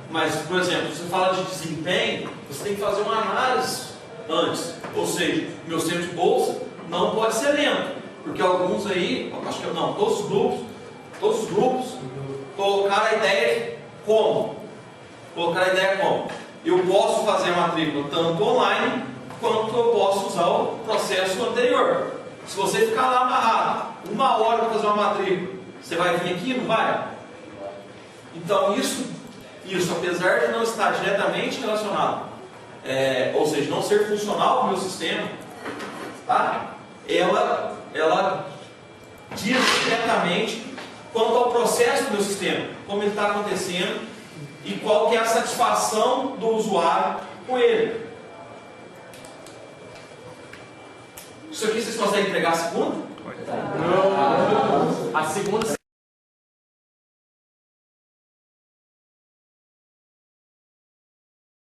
Mas, por exemplo, se você fala de desempenho, você tem que fazer uma análise antes. Ou seja, meu sistema de bolsa não pode ser lento. Porque alguns aí, acho que não, todos os grupos colocaram a ideia como? Eu posso fazer a matrícula tanto online, quanto eu posso usar o processo anterior. Se você ficar lá amarrado, 1 hora para fazer uma matrícula, você vai vir aqui? Não vai? Então isso apesar de não estar diretamente relacionado, ou seja, não ser funcional para o meu sistema, tá? Ela diz diretamente quanto ao processo do meu sistema, como ele está acontecendo e qual que é a satisfação do usuário com ele. Isso aqui vocês conseguem entregar a segunda? A segunda